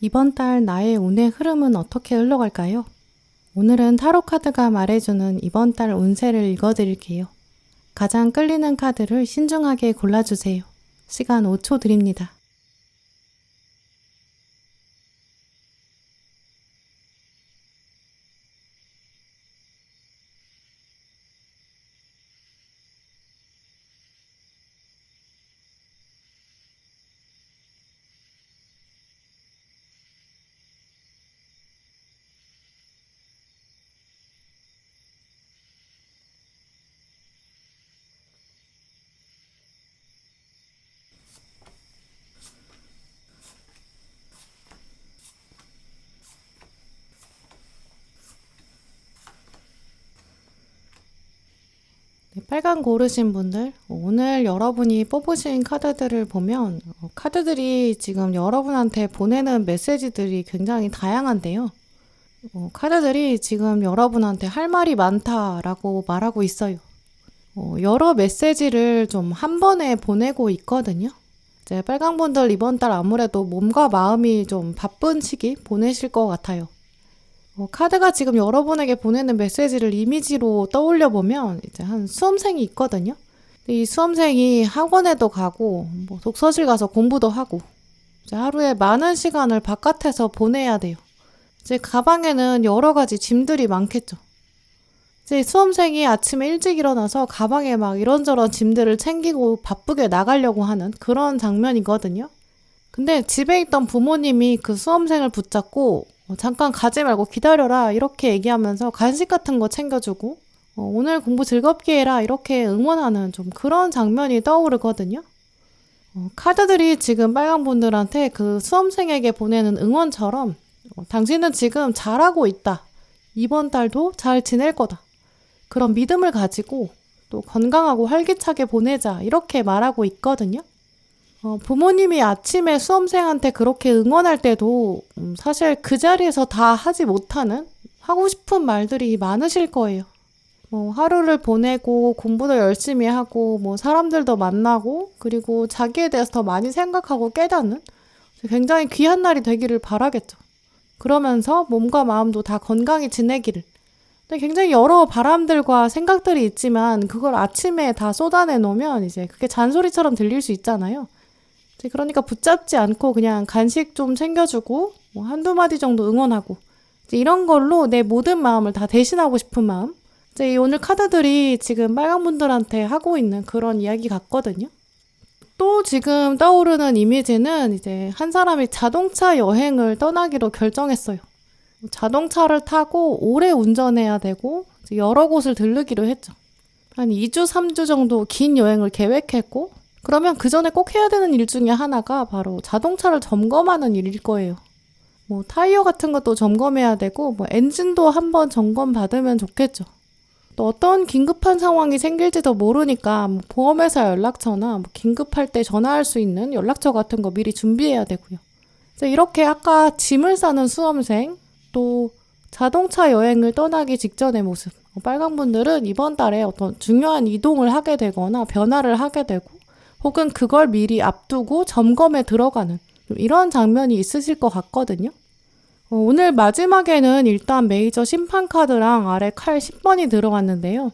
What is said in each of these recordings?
이번 달 나의 운의 흐름은 어떻게 흘러갈까요? 오늘은 타로 카드가 말해주는 이번 달 운세를 읽어드릴게요. 가장 끌리는 카드를 신중하게 골라주세요. 시간 5초 드립니다. 네, 빨간 고르신 분들, 오늘 여러분이 뽑으신 카드들을 보면 카드들이 지금 여러분한테 보내는 메시지들이 굉장히 다양한데요. 카드들이 지금 여러분한테 할 말이 많다라고 말하고 있어요. 여러 메시지를 좀 한 번에 보내고 있거든요. 이제 빨간 분들 이번 달 아무래도 몸과 마음이 좀 바쁜 시기 보내실 것 같아요. 카드가 지금 여러분에게 보내는 메시지를 이미지로 떠올려 보면 이제 한 수험생이 있거든요. 이 수험생이 학원에도 가고 뭐 독서실 가서 공부도 하고 이제 하루에 많은 시간을 바깥에서 보내야 돼요. 이제 가방에는 여러 가지 짐들이 많겠죠. 이제 수험생이 아침에 일찍 일어나서 가방에 막 이런저런 짐들을 챙기고 바쁘게 나가려고 하는 그런 장면이거든요. 근데 집에 있던 부모님이 그 수험생을 붙잡고 잠깐 가지 말고 기다려라 이렇게 얘기하면서 간식 같은 거 챙겨주고 오늘 공부 즐겁게 해라 이렇게 응원하는 좀 그런 장면이 떠오르거든요. 카드들이 지금 빨간 분들한테 그 수험생에게 보내는 응원처럼 당신은 지금 잘하고 있다. 이번 달도 잘 지낼 거다. 그런 믿음을 가지고 또 건강하고 활기차게 보내자 이렇게 말하고 있거든요. 부모님이 아침에 수험생한테 그렇게 응원할 때도 사실 그 자리에서 다 하지 못하는 하고 싶은 말들이 많으실 거예요. 하루를 보내고 공부도 열심히 하고 사람들도 만나고 그리고 자기에 대해서 더 많이 생각하고 깨닫는 굉장히 귀한 날이 되기를 바라겠죠. 그러면서 몸과 마음도 다 건강히 지내기를. 근데 굉장히 여러 바람들과 생각들이 있지만 그걸 아침에 다 쏟아내 놓으면 이제 그게 잔소리처럼 들릴 수 있잖아요. 그러니까 붙잡지 않고 그냥 간식 좀 챙겨주고 한두 마디 정도 응원하고 이런 걸로 내 모든 마음을 다 대신하고 싶은 마음. 이제 오늘 카드들이 지금 빨간 분들한테 하고 있는 그런 이야기 같거든요. 또 지금 떠오르는 이미지는 이제 한 사람이 자동차 여행을 떠나기로 결정했어요. 자동차를 타고 오래 운전해야 되고 여러 곳을 들르기로 했죠. 한 2주, 3주 정도 긴 여행을 계획했고 그러면 그 전에 꼭 해야 되는 일 중에 하나가 바로 자동차를 점검하는 일일 거예요. 타이어 같은 것도 점검해야 되고 엔진도 한번 점검 받으면 좋겠죠. 또 어떤 긴급한 상황이 생길지도 모르니까 보험회사 연락처나 긴급할 때 전화할 수 있는 연락처 같은 거 미리 준비해야 되고요. 이렇게 아까 짐을 싸는 수험생, 또 자동차 여행을 떠나기 직전의 모습. 빨간 분들은 이번 달에 어떤 중요한 이동을 하게 되거나 변화를 하게 되고 혹은 그걸 미리 앞두고 점검에 들어가는 이런 장면이 있으실 것 같거든요. 오늘 마지막에는 일단 메이저 심판 카드랑 아래 칼 10번이 들어갔는데요.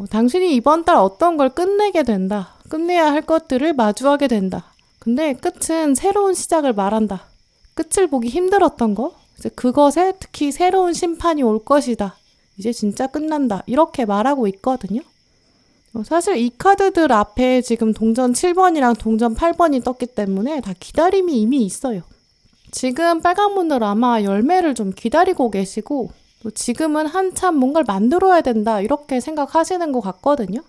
당신이 이번 달 어떤 걸 끝내게 된다. 끝내야 할 것들을 마주하게 된다. 근데 끝은 새로운 시작을 말한다. 끝을 보기 힘들었던 거, 이제 그것에 특히 새로운 심판이 올 것이다. 이제 진짜 끝난다. 이렇게 말하고 있거든요. 사실 이 카드들 앞에 지금 동전 7번이랑 동전 8번이 떴기 때문에 다 기다림이 이미 있어요. 지금 빨간 분들 아마 열매를 좀 기다리고 계시고 또 지금은 한참 뭔가를 만들어야 된다 이렇게 생각하시는 것 같거든요.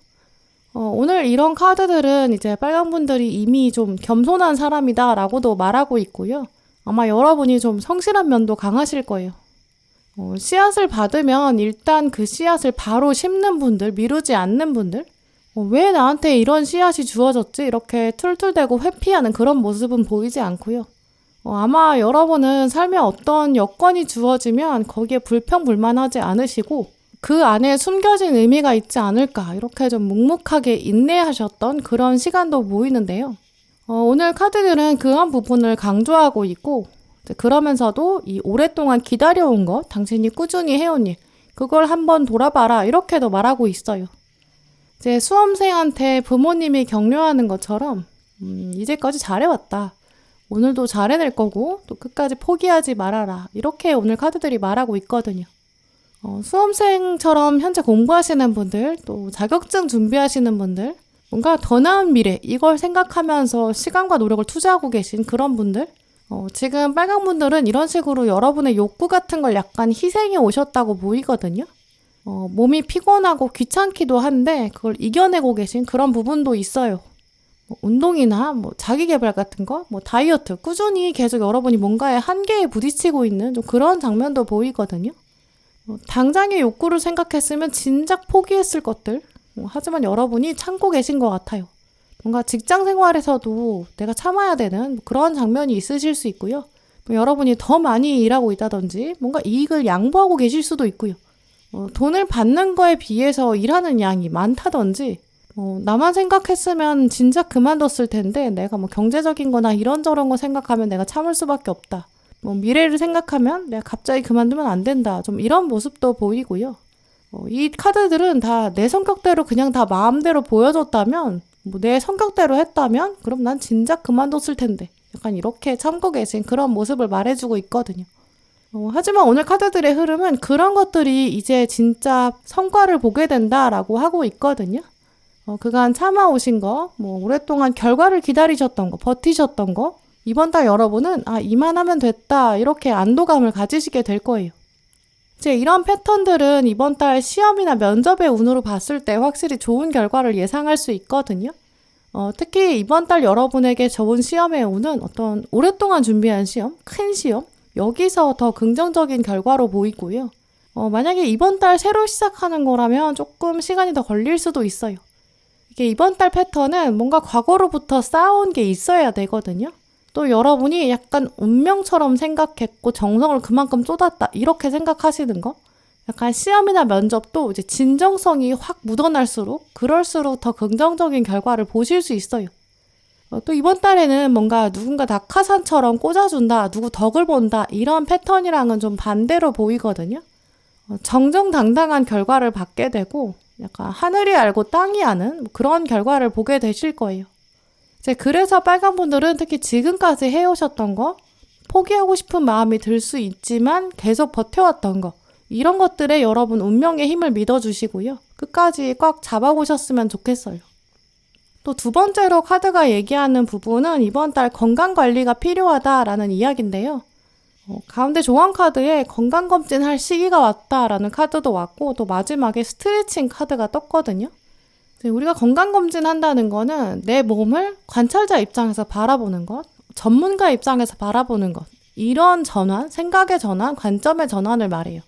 오늘 이런 카드들은 이제 빨간 분들이 이미 좀 겸손한 사람이다 라고도 말하고 있고요. 아마 여러분이 좀 성실한 면도 강하실 거예요. 씨앗을 받으면 일단 그 씨앗을 바로 심는 분들, 미루지 않는 분들, 왜 나한테 이런 씨앗이 주어졌지? 이렇게 툴툴대고 회피하는 그런 모습은 보이지 않고요. 아마 여러분은 삶에 어떤 여건이 주어지면 거기에 불평불만하지 않으시고 그 안에 숨겨진 의미가 있지 않을까 이렇게 좀 묵묵하게 인내하셨던 그런 시간도 보이는데요. 오늘 카드들은 그런 부분을 강조하고 있고 이제 그러면서도 이 오랫동안 기다려온 것, 당신이 꾸준히 해온 일, 그걸 한번 돌아봐라 이렇게도 말하고 있어요. 이제 수험생한테 부모님이 격려하는 것처럼 이제까지 잘해왔다. 오늘도 잘해낼 거고 또 끝까지 포기하지 말아라. 이렇게 오늘 카드들이 말하고 있거든요. 수험생처럼 현재 공부하시는 분들, 또 자격증 준비하시는 분들, 뭔가 더 나은 미래, 이걸 생각하면서 시간과 노력을 투자하고 계신 그런 분들, 지금 빨간 분들은 이런 식으로 여러분의 욕구 같은 걸 약간 희생해 오셨다고 보이거든요. 몸이 피곤하고 귀찮기도 한데 그걸 이겨내고 계신 그런 부분도 있어요. 운동이나 자기 개발 같은 거, 다이어트, 꾸준히 계속 여러분이 뭔가의 한계에 부딪히고 있는 좀 그런 장면도 보이거든요. 당장의 욕구를 생각했으면 진작 포기했을 것들, 하지만 여러분이 참고 계신 것 같아요. 뭔가 직장 생활에서도 내가 참아야 되는 그런 장면이 있으실 수 있고요. 여러분이 더 많이 일하고 있다든지 뭔가 이익을 양보하고 계실 수도 있고요. 돈을 받는 거에 비해서 일하는 양이 많다든지 나만 생각했으면 진작 그만뒀을 텐데 내가 경제적인 거나 이런저런 거 생각하면 내가 참을 수밖에 없다. 미래를 생각하면 내가 갑자기 그만두면 안 된다. 좀 이런 모습도 보이고요. 이 카드들은 다 내 성격대로 그냥 다 마음대로 보여줬다면 내 성격대로 했다면 그럼 난 진작 그만뒀을 텐데 약간 이렇게 참고 계신 그런 모습을 말해주고 있거든요. 하지만 오늘 카드들의 흐름은 그런 것들이 이제 진짜 성과를 보게 된다라고 하고 있거든요. 그간 참아오신 거, 오랫동안 결과를 기다리셨던 거, 버티셨던 거, 이번 달 여러분은 이만하면 됐다 이렇게 안도감을 가지시게 될 거예요. 이제 이런 패턴들은 이번 달 시험이나 면접의 운으로 봤을 때 확실히 좋은 결과를 예상할 수 있거든요. 특히 이번 달 여러분에게 좋은 시험의 운은 어떤 오랫동안 준비한 시험, 큰 시험, 여기서 더 긍정적인 결과로 보이고요. 만약에 이번 달 새로 시작하는 거라면 조금 시간이 더 걸릴 수도 있어요. 이게 이번 달 패턴은 뭔가 과거로부터 쌓아온 게 있어야 되거든요. 또 여러분이 약간 운명처럼 생각했고 정성을 그만큼 쏟았다 이렇게 생각하시는 거, 약간 시험이나 면접도 이제 진정성이 확 묻어날수록 그럴수록 더 긍정적인 결과를 보실 수 있어요. 또 이번 달에는 뭔가 누군가 낙하산처럼 꽂아준다, 누구 덕을 본다 이런 패턴이랑은 좀 반대로 보이거든요. 정정당당한 결과를 받게 되고 약간 하늘이 알고 땅이 아는 그런 결과를 보게 되실 거예요. 이제 그래서 빨간 분들은 특히 지금까지 해오셨던 거, 포기하고 싶은 마음이 들 수 있지만 계속 버텨왔던 거, 이런 것들에 여러분 운명의 힘을 믿어주시고요. 끝까지 꽉 잡아보셨으면 좋겠어요. 또 두 번째로 카드가 얘기하는 부분은 이번 달 건강관리가 필요하다라는 이야기인데요. 가운데 조언 카드에 건강검진할 시기가 왔다라는 카드도 왔고 또 마지막에 스트레칭 카드가 떴거든요. 우리가 건강검진 한다는 거는 내 몸을 관찰자 입장에서 바라보는 것, 전문가 입장에서 바라보는 것, 이런 전환, 생각의 전환, 관점의 전환을 말해요.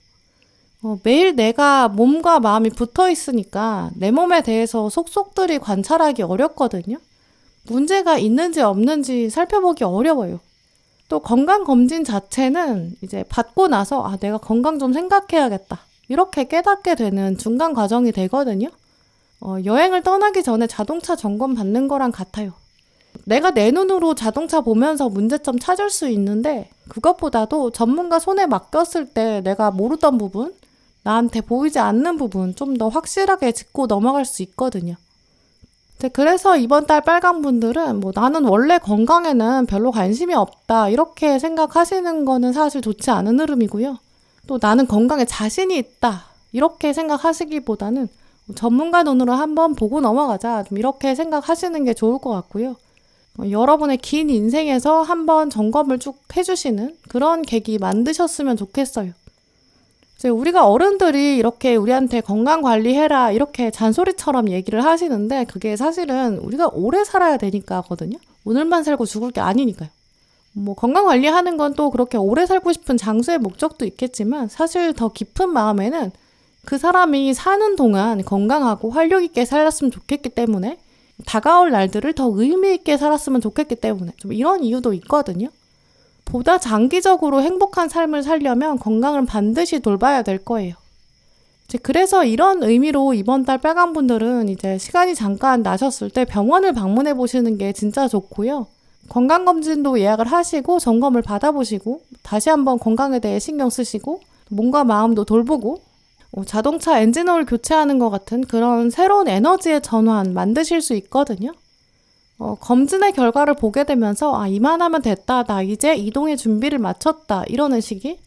매일 내가 몸과 마음이 붙어 있으니까 내 몸에 대해서 속속들이 관찰하기 어렵거든요. 문제가 있는지 없는지 살펴보기 어려워요. 또 건강검진 자체는 이제 받고 나서 내가 건강 좀 생각해야겠다. 이렇게 깨닫게 되는 중간 과정이 되거든요. 여행을 떠나기 전에 자동차 점검 받는 거랑 같아요. 내가 내 눈으로 자동차 보면서 문제점 찾을 수 있는데 그것보다도 전문가 손에 맡겼을 때 내가 모르던 부분, 나한테 보이지 않는 부분 좀 더 확실하게 짚고 넘어갈 수 있거든요. 그래서 이번 달 빨간 분들은 나는 원래 건강에는 별로 관심이 없다 이렇게 생각하시는 거는 사실 좋지 않은 흐름이고요. 또 나는 건강에 자신이 있다 이렇게 생각하시기보다는 전문가 눈으로 한번 보고 넘어가자 좀 이렇게 생각하시는 게 좋을 것 같고요. 여러분의 긴 인생에서 한번 점검을 쭉 해주시는 그런 계기 만드셨으면 좋겠어요. 우리가 어른들이 이렇게 우리한테 건강관리해라 이렇게 잔소리처럼 얘기를 하시는데 그게 사실은 우리가 오래 살아야 되니까 하거든요. 오늘만 살고 죽을 게 아니니까요. 건강관리하는 건 또 그렇게 오래 살고 싶은 장수의 목적도 있겠지만 사실 더 깊은 마음에는 그 사람이 사는 동안 건강하고 활력 있게 살았으면 좋겠기 때문에 다가올 날들을 더 의미 있게 살았으면 좋겠기 때문에 좀 이런 이유도 있거든요. 보다 장기적으로 행복한 삶을 살려면 건강을 반드시 돌봐야 될 거예요. 그래서 이런 의미로 이번 달 빨간 분들은 이제 시간이 잠깐 나셨을 때 병원을 방문해 보시는 게 진짜 좋고요. 건강검진도 예약을 하시고 점검을 받아보시고 다시 한번 건강에 대해 신경 쓰시고 몸과 마음도 돌보고 자동차 엔진오일 교체하는 것 같은 그런 새로운 에너지의 전환 만드실 수 있거든요. 검진의 결과를 보게 되면서 이만하면 됐다. 나 이제 이동의 준비를 마쳤다. 이러는 시기.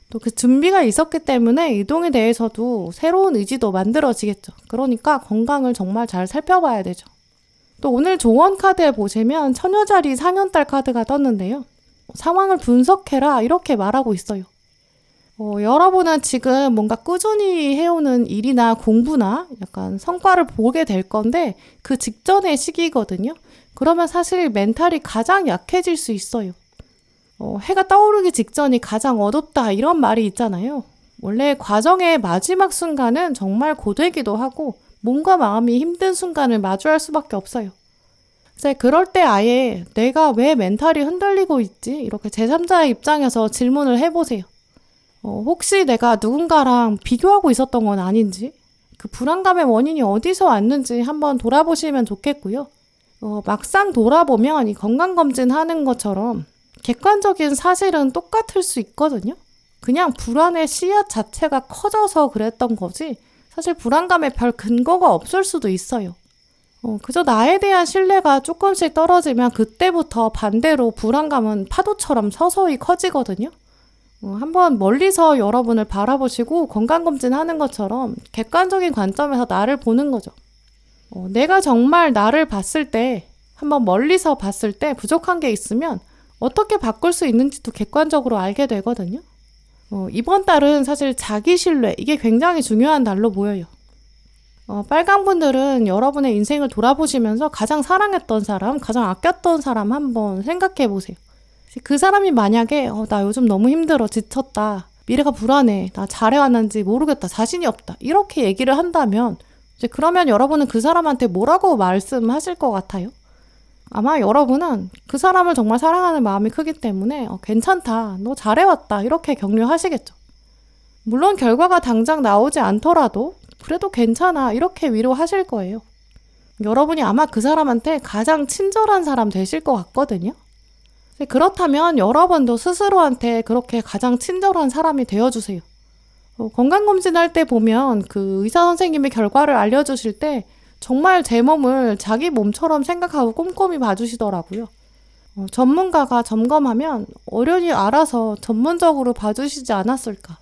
또 그 준비가 있었기 때문에 이동에 대해서도 새로운 의지도 만들어지겠죠. 그러니까 건강을 정말 잘 살펴봐야 되죠. 또 오늘 조언 카드에 보시면 처녀자리 상현달 카드가 떴는데요. 상황을 분석해라 이렇게 말하고 있어요. 여러분은 지금 뭔가 꾸준히 해오는 일이나 공부나 약간 성과를 보게 될 건데 그 직전의 시기거든요. 그러면 사실 멘탈이 가장 약해질 수 있어요. 해가 떠오르기 직전이 가장 어둡다 이런 말이 있잖아요. 원래 과정의 마지막 순간은 정말 고되기도 하고 몸과 마음이 힘든 순간을 마주할 수밖에 없어요. 그럴 때 아예 내가 왜 멘탈이 흔들리고 있지? 이렇게 제3자의 입장에서 질문을 해보세요. 혹시 내가 누군가랑 비교하고 있었던 건 아닌지? 그 불안감의 원인이 어디서 왔는지 한번 돌아보시면 좋겠고요. 막상 돌아보면 이 건강검진 하는 것처럼 객관적인 사실은 똑같을 수 있거든요. 그냥 불안의 씨앗 자체가 커져서 그랬던 거지 사실 불안감에 별 근거가 없을 수도 있어요. 그저 나에 대한 신뢰가 조금씩 떨어지면 그때부터 반대로 불안감은 파도처럼 서서히 커지거든요. 한번 멀리서 여러분을 바라보시고 건강검진 하는 것처럼 객관적인 관점에서 나를 보는 거죠. 내가 정말 나를 봤을 때, 한번 멀리서 봤을 때 부족한 게 있으면 어떻게 바꿀 수 있는지도 객관적으로 알게 되거든요. 이번 달은 사실 자기 신뢰, 이게 굉장히 중요한 달로 보여요. 빨강 분들은 여러분의 인생을 돌아보시면서 가장 사랑했던 사람, 가장 아꼈던 사람 한번 생각해 보세요. 그 사람이 만약에 나 요즘 너무 힘들어, 지쳤다, 미래가 불안해, 나 잘해왔는지 모르겠다, 자신이 없다 이렇게 얘기를 한다면 그러면 여러분은 그 사람한테 뭐라고 말씀하실 것 같아요? 아마 여러분은 그 사람을 정말 사랑하는 마음이 크기 때문에 괜찮다, 너 잘해왔다 이렇게 격려하시겠죠. 물론 결과가 당장 나오지 않더라도 그래도 괜찮아 이렇게 위로하실 거예요. 여러분이 아마 그 사람한테 가장 친절한 사람 되실 것 같거든요. 그렇다면 여러분도 스스로한테 그렇게 가장 친절한 사람이 되어주세요. 건강검진할 때 보면 그 의사 선생님이 결과를 알려주실 때 정말 제 몸을 자기 몸처럼 생각하고 꼼꼼히 봐주시더라고요. 전문가가 점검하면 어련히 알아서 전문적으로 봐주시지 않았을까.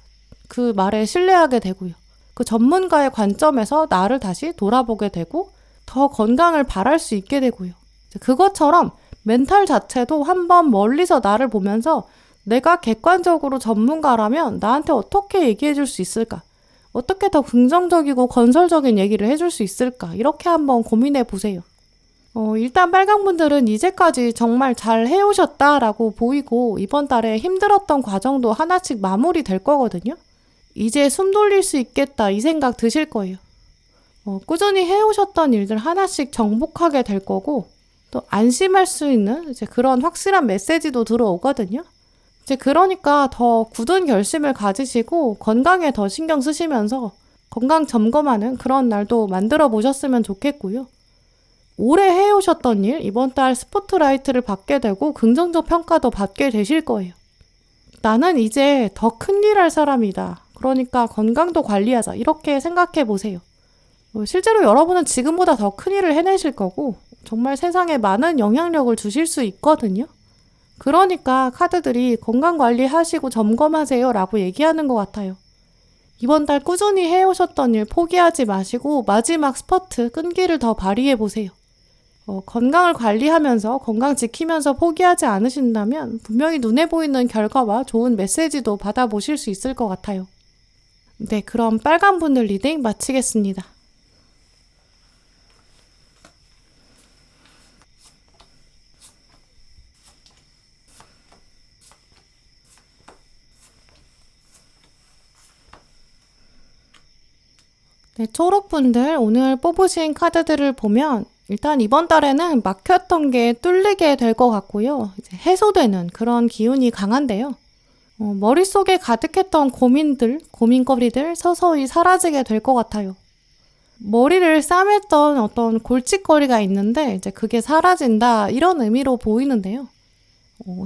그 말에 신뢰하게 되고요. 그 전문가의 관점에서 나를 다시 돌아보게 되고 더 건강을 바랄 수 있게 되고요. 그것처럼 멘탈 자체도 한번 멀리서 나를 보면서 내가 객관적으로 전문가라면 나한테 어떻게 얘기해 줄 수 있을까? 어떻게 더 긍정적이고 건설적인 얘기를 해줄 수 있을까? 이렇게 한번 고민해 보세요. 일단 빨강분들은 이제까지 정말 잘 해오셨다라고 보이고 이번 달에 힘들었던 과정도 하나씩 마무리될 거거든요. 이제 숨 돌릴 수 있겠다 이 생각 드실 거예요. 꾸준히 해오셨던 일들 하나씩 정복하게 될 거고 또 안심할 수 있는 이제 그런 확실한 메시지도 들어오거든요. 그러니까 더 굳은 결심을 가지시고 건강에 더 신경 쓰시면서 건강 점검하는 그런 날도 만들어 보셨으면 좋겠고요. 오래 해오셨던 일, 이번 달 스포트라이트를 받게 되고 긍정적 평가도 받게 되실 거예요. 나는 이제 더 큰일 할 사람이다. 그러니까 건강도 관리하자. 이렇게 생각해 보세요. 실제로 여러분은 지금보다 더 큰일을 해내실 거고 정말 세상에 많은 영향력을 주실 수 있거든요. 그러니까 카드들이 건강관리 하시고 점검하세요 라고 얘기하는 것 같아요. 이번 달 꾸준히 해오셨던 일 포기하지 마시고 마지막 스퍼트 끈기를 더 발휘해 보세요. 건강을 관리하면서 건강 지키면서 포기하지 않으신다면 분명히 눈에 보이는 결과와 좋은 메시지도 받아보실 수 있을 것 같아요. 네, 그럼 빨간 분들 리딩 마치겠습니다. 네, 초록분들 오늘 뽑으신 카드들을 보면 일단 이번 달에는 막혔던 게 뚫리게 될 것 같고요. 이제 해소되는 그런 기운이 강한데요. 머릿속에 가득했던 고민들, 고민거리들 서서히 사라지게 될 것 같아요. 머리를 싸맸던 어떤 골칫거리가 있는데 이제 그게 사라진다 이런 의미로 보이는데요.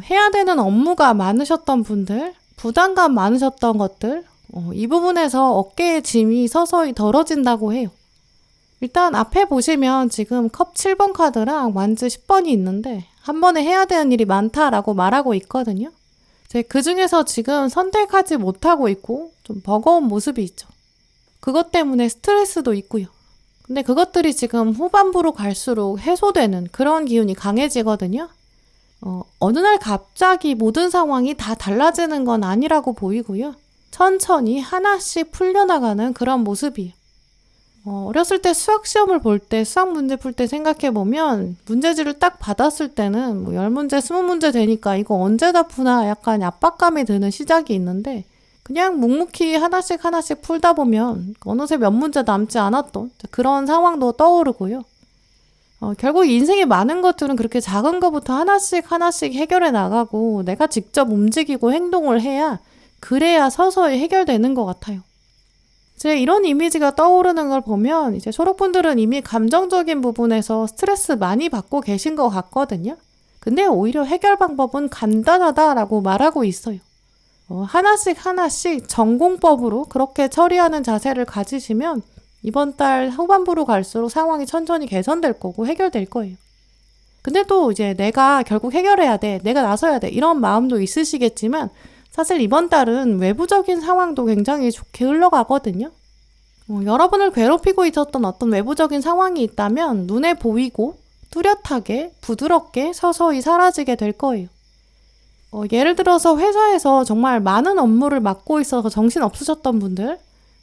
해야 되는 업무가 많으셨던 분들, 부담감 많으셨던 것들, 이 부분에서 어깨의 짐이 서서히 덜어진다고 해요. 일단 앞에 보시면 지금 컵 7번 카드랑 완즈 10번이 있는데 한 번에 해야 되는 일이 많다라고 말하고 있거든요. 그 중에서 지금 선택하지 못하고 있고 좀 버거운 모습이 있죠. 그것 때문에 스트레스도 있고요. 근데 그것들이 지금 후반부로 갈수록 해소되는 그런 기운이 강해지거든요. 어느 날 갑자기 모든 상황이 다 달라지는 건 아니라고 보이고요. 천천히 하나씩 풀려나가는 그런 모습이에요. 어렸을 때 수학 시험을 볼 때, 수학 문제 풀 때 생각해보면 문제지를 딱 받았을 때는 뭐 10문제, 20문제 되니까 이거 언제 다 푸나 약간 압박감이 드는 시작이 있는데 그냥 묵묵히 하나씩 풀다 보면 어느새 몇 문제 남지 않았던 그런 상황도 떠오르고요. 결국 인생에 많은 것들은 그렇게 작은 것부터 하나씩 해결해 나가고 내가 직접 움직이고 행동을 해야 그래야 서서히 해결되는 것 같아요. 이제 이런 이미지가 떠오르는 걸 보면 이제 초록분들은 이미 감정적인 부분에서 스트레스 많이 받고 계신 것 같거든요. 근데 오히려 해결 방법은 간단하다라고 말하고 있어요. 하나씩 전공법으로 그렇게 처리하는 자세를 가지시면 이번 달 후반부로 갈수록 상황이 천천히 개선될 거고 해결될 거예요. 근데 또 이제 내가 결국 해결해야 돼, 내가 나서야 돼 이런 마음도 있으시겠지만 사실 이번 달은 외부적인 상황도 굉장히 좋게 흘러가거든요. 여러분을 괴롭히고 있었던 어떤 외부적인 상황이 있다면 눈에 보이고 뚜렷하게 부드럽게 서서히 사라지게 될 거예요. 예를 들어서 회사에서 정말 많은 업무를 맡고 있어서 정신 없으셨던 분들,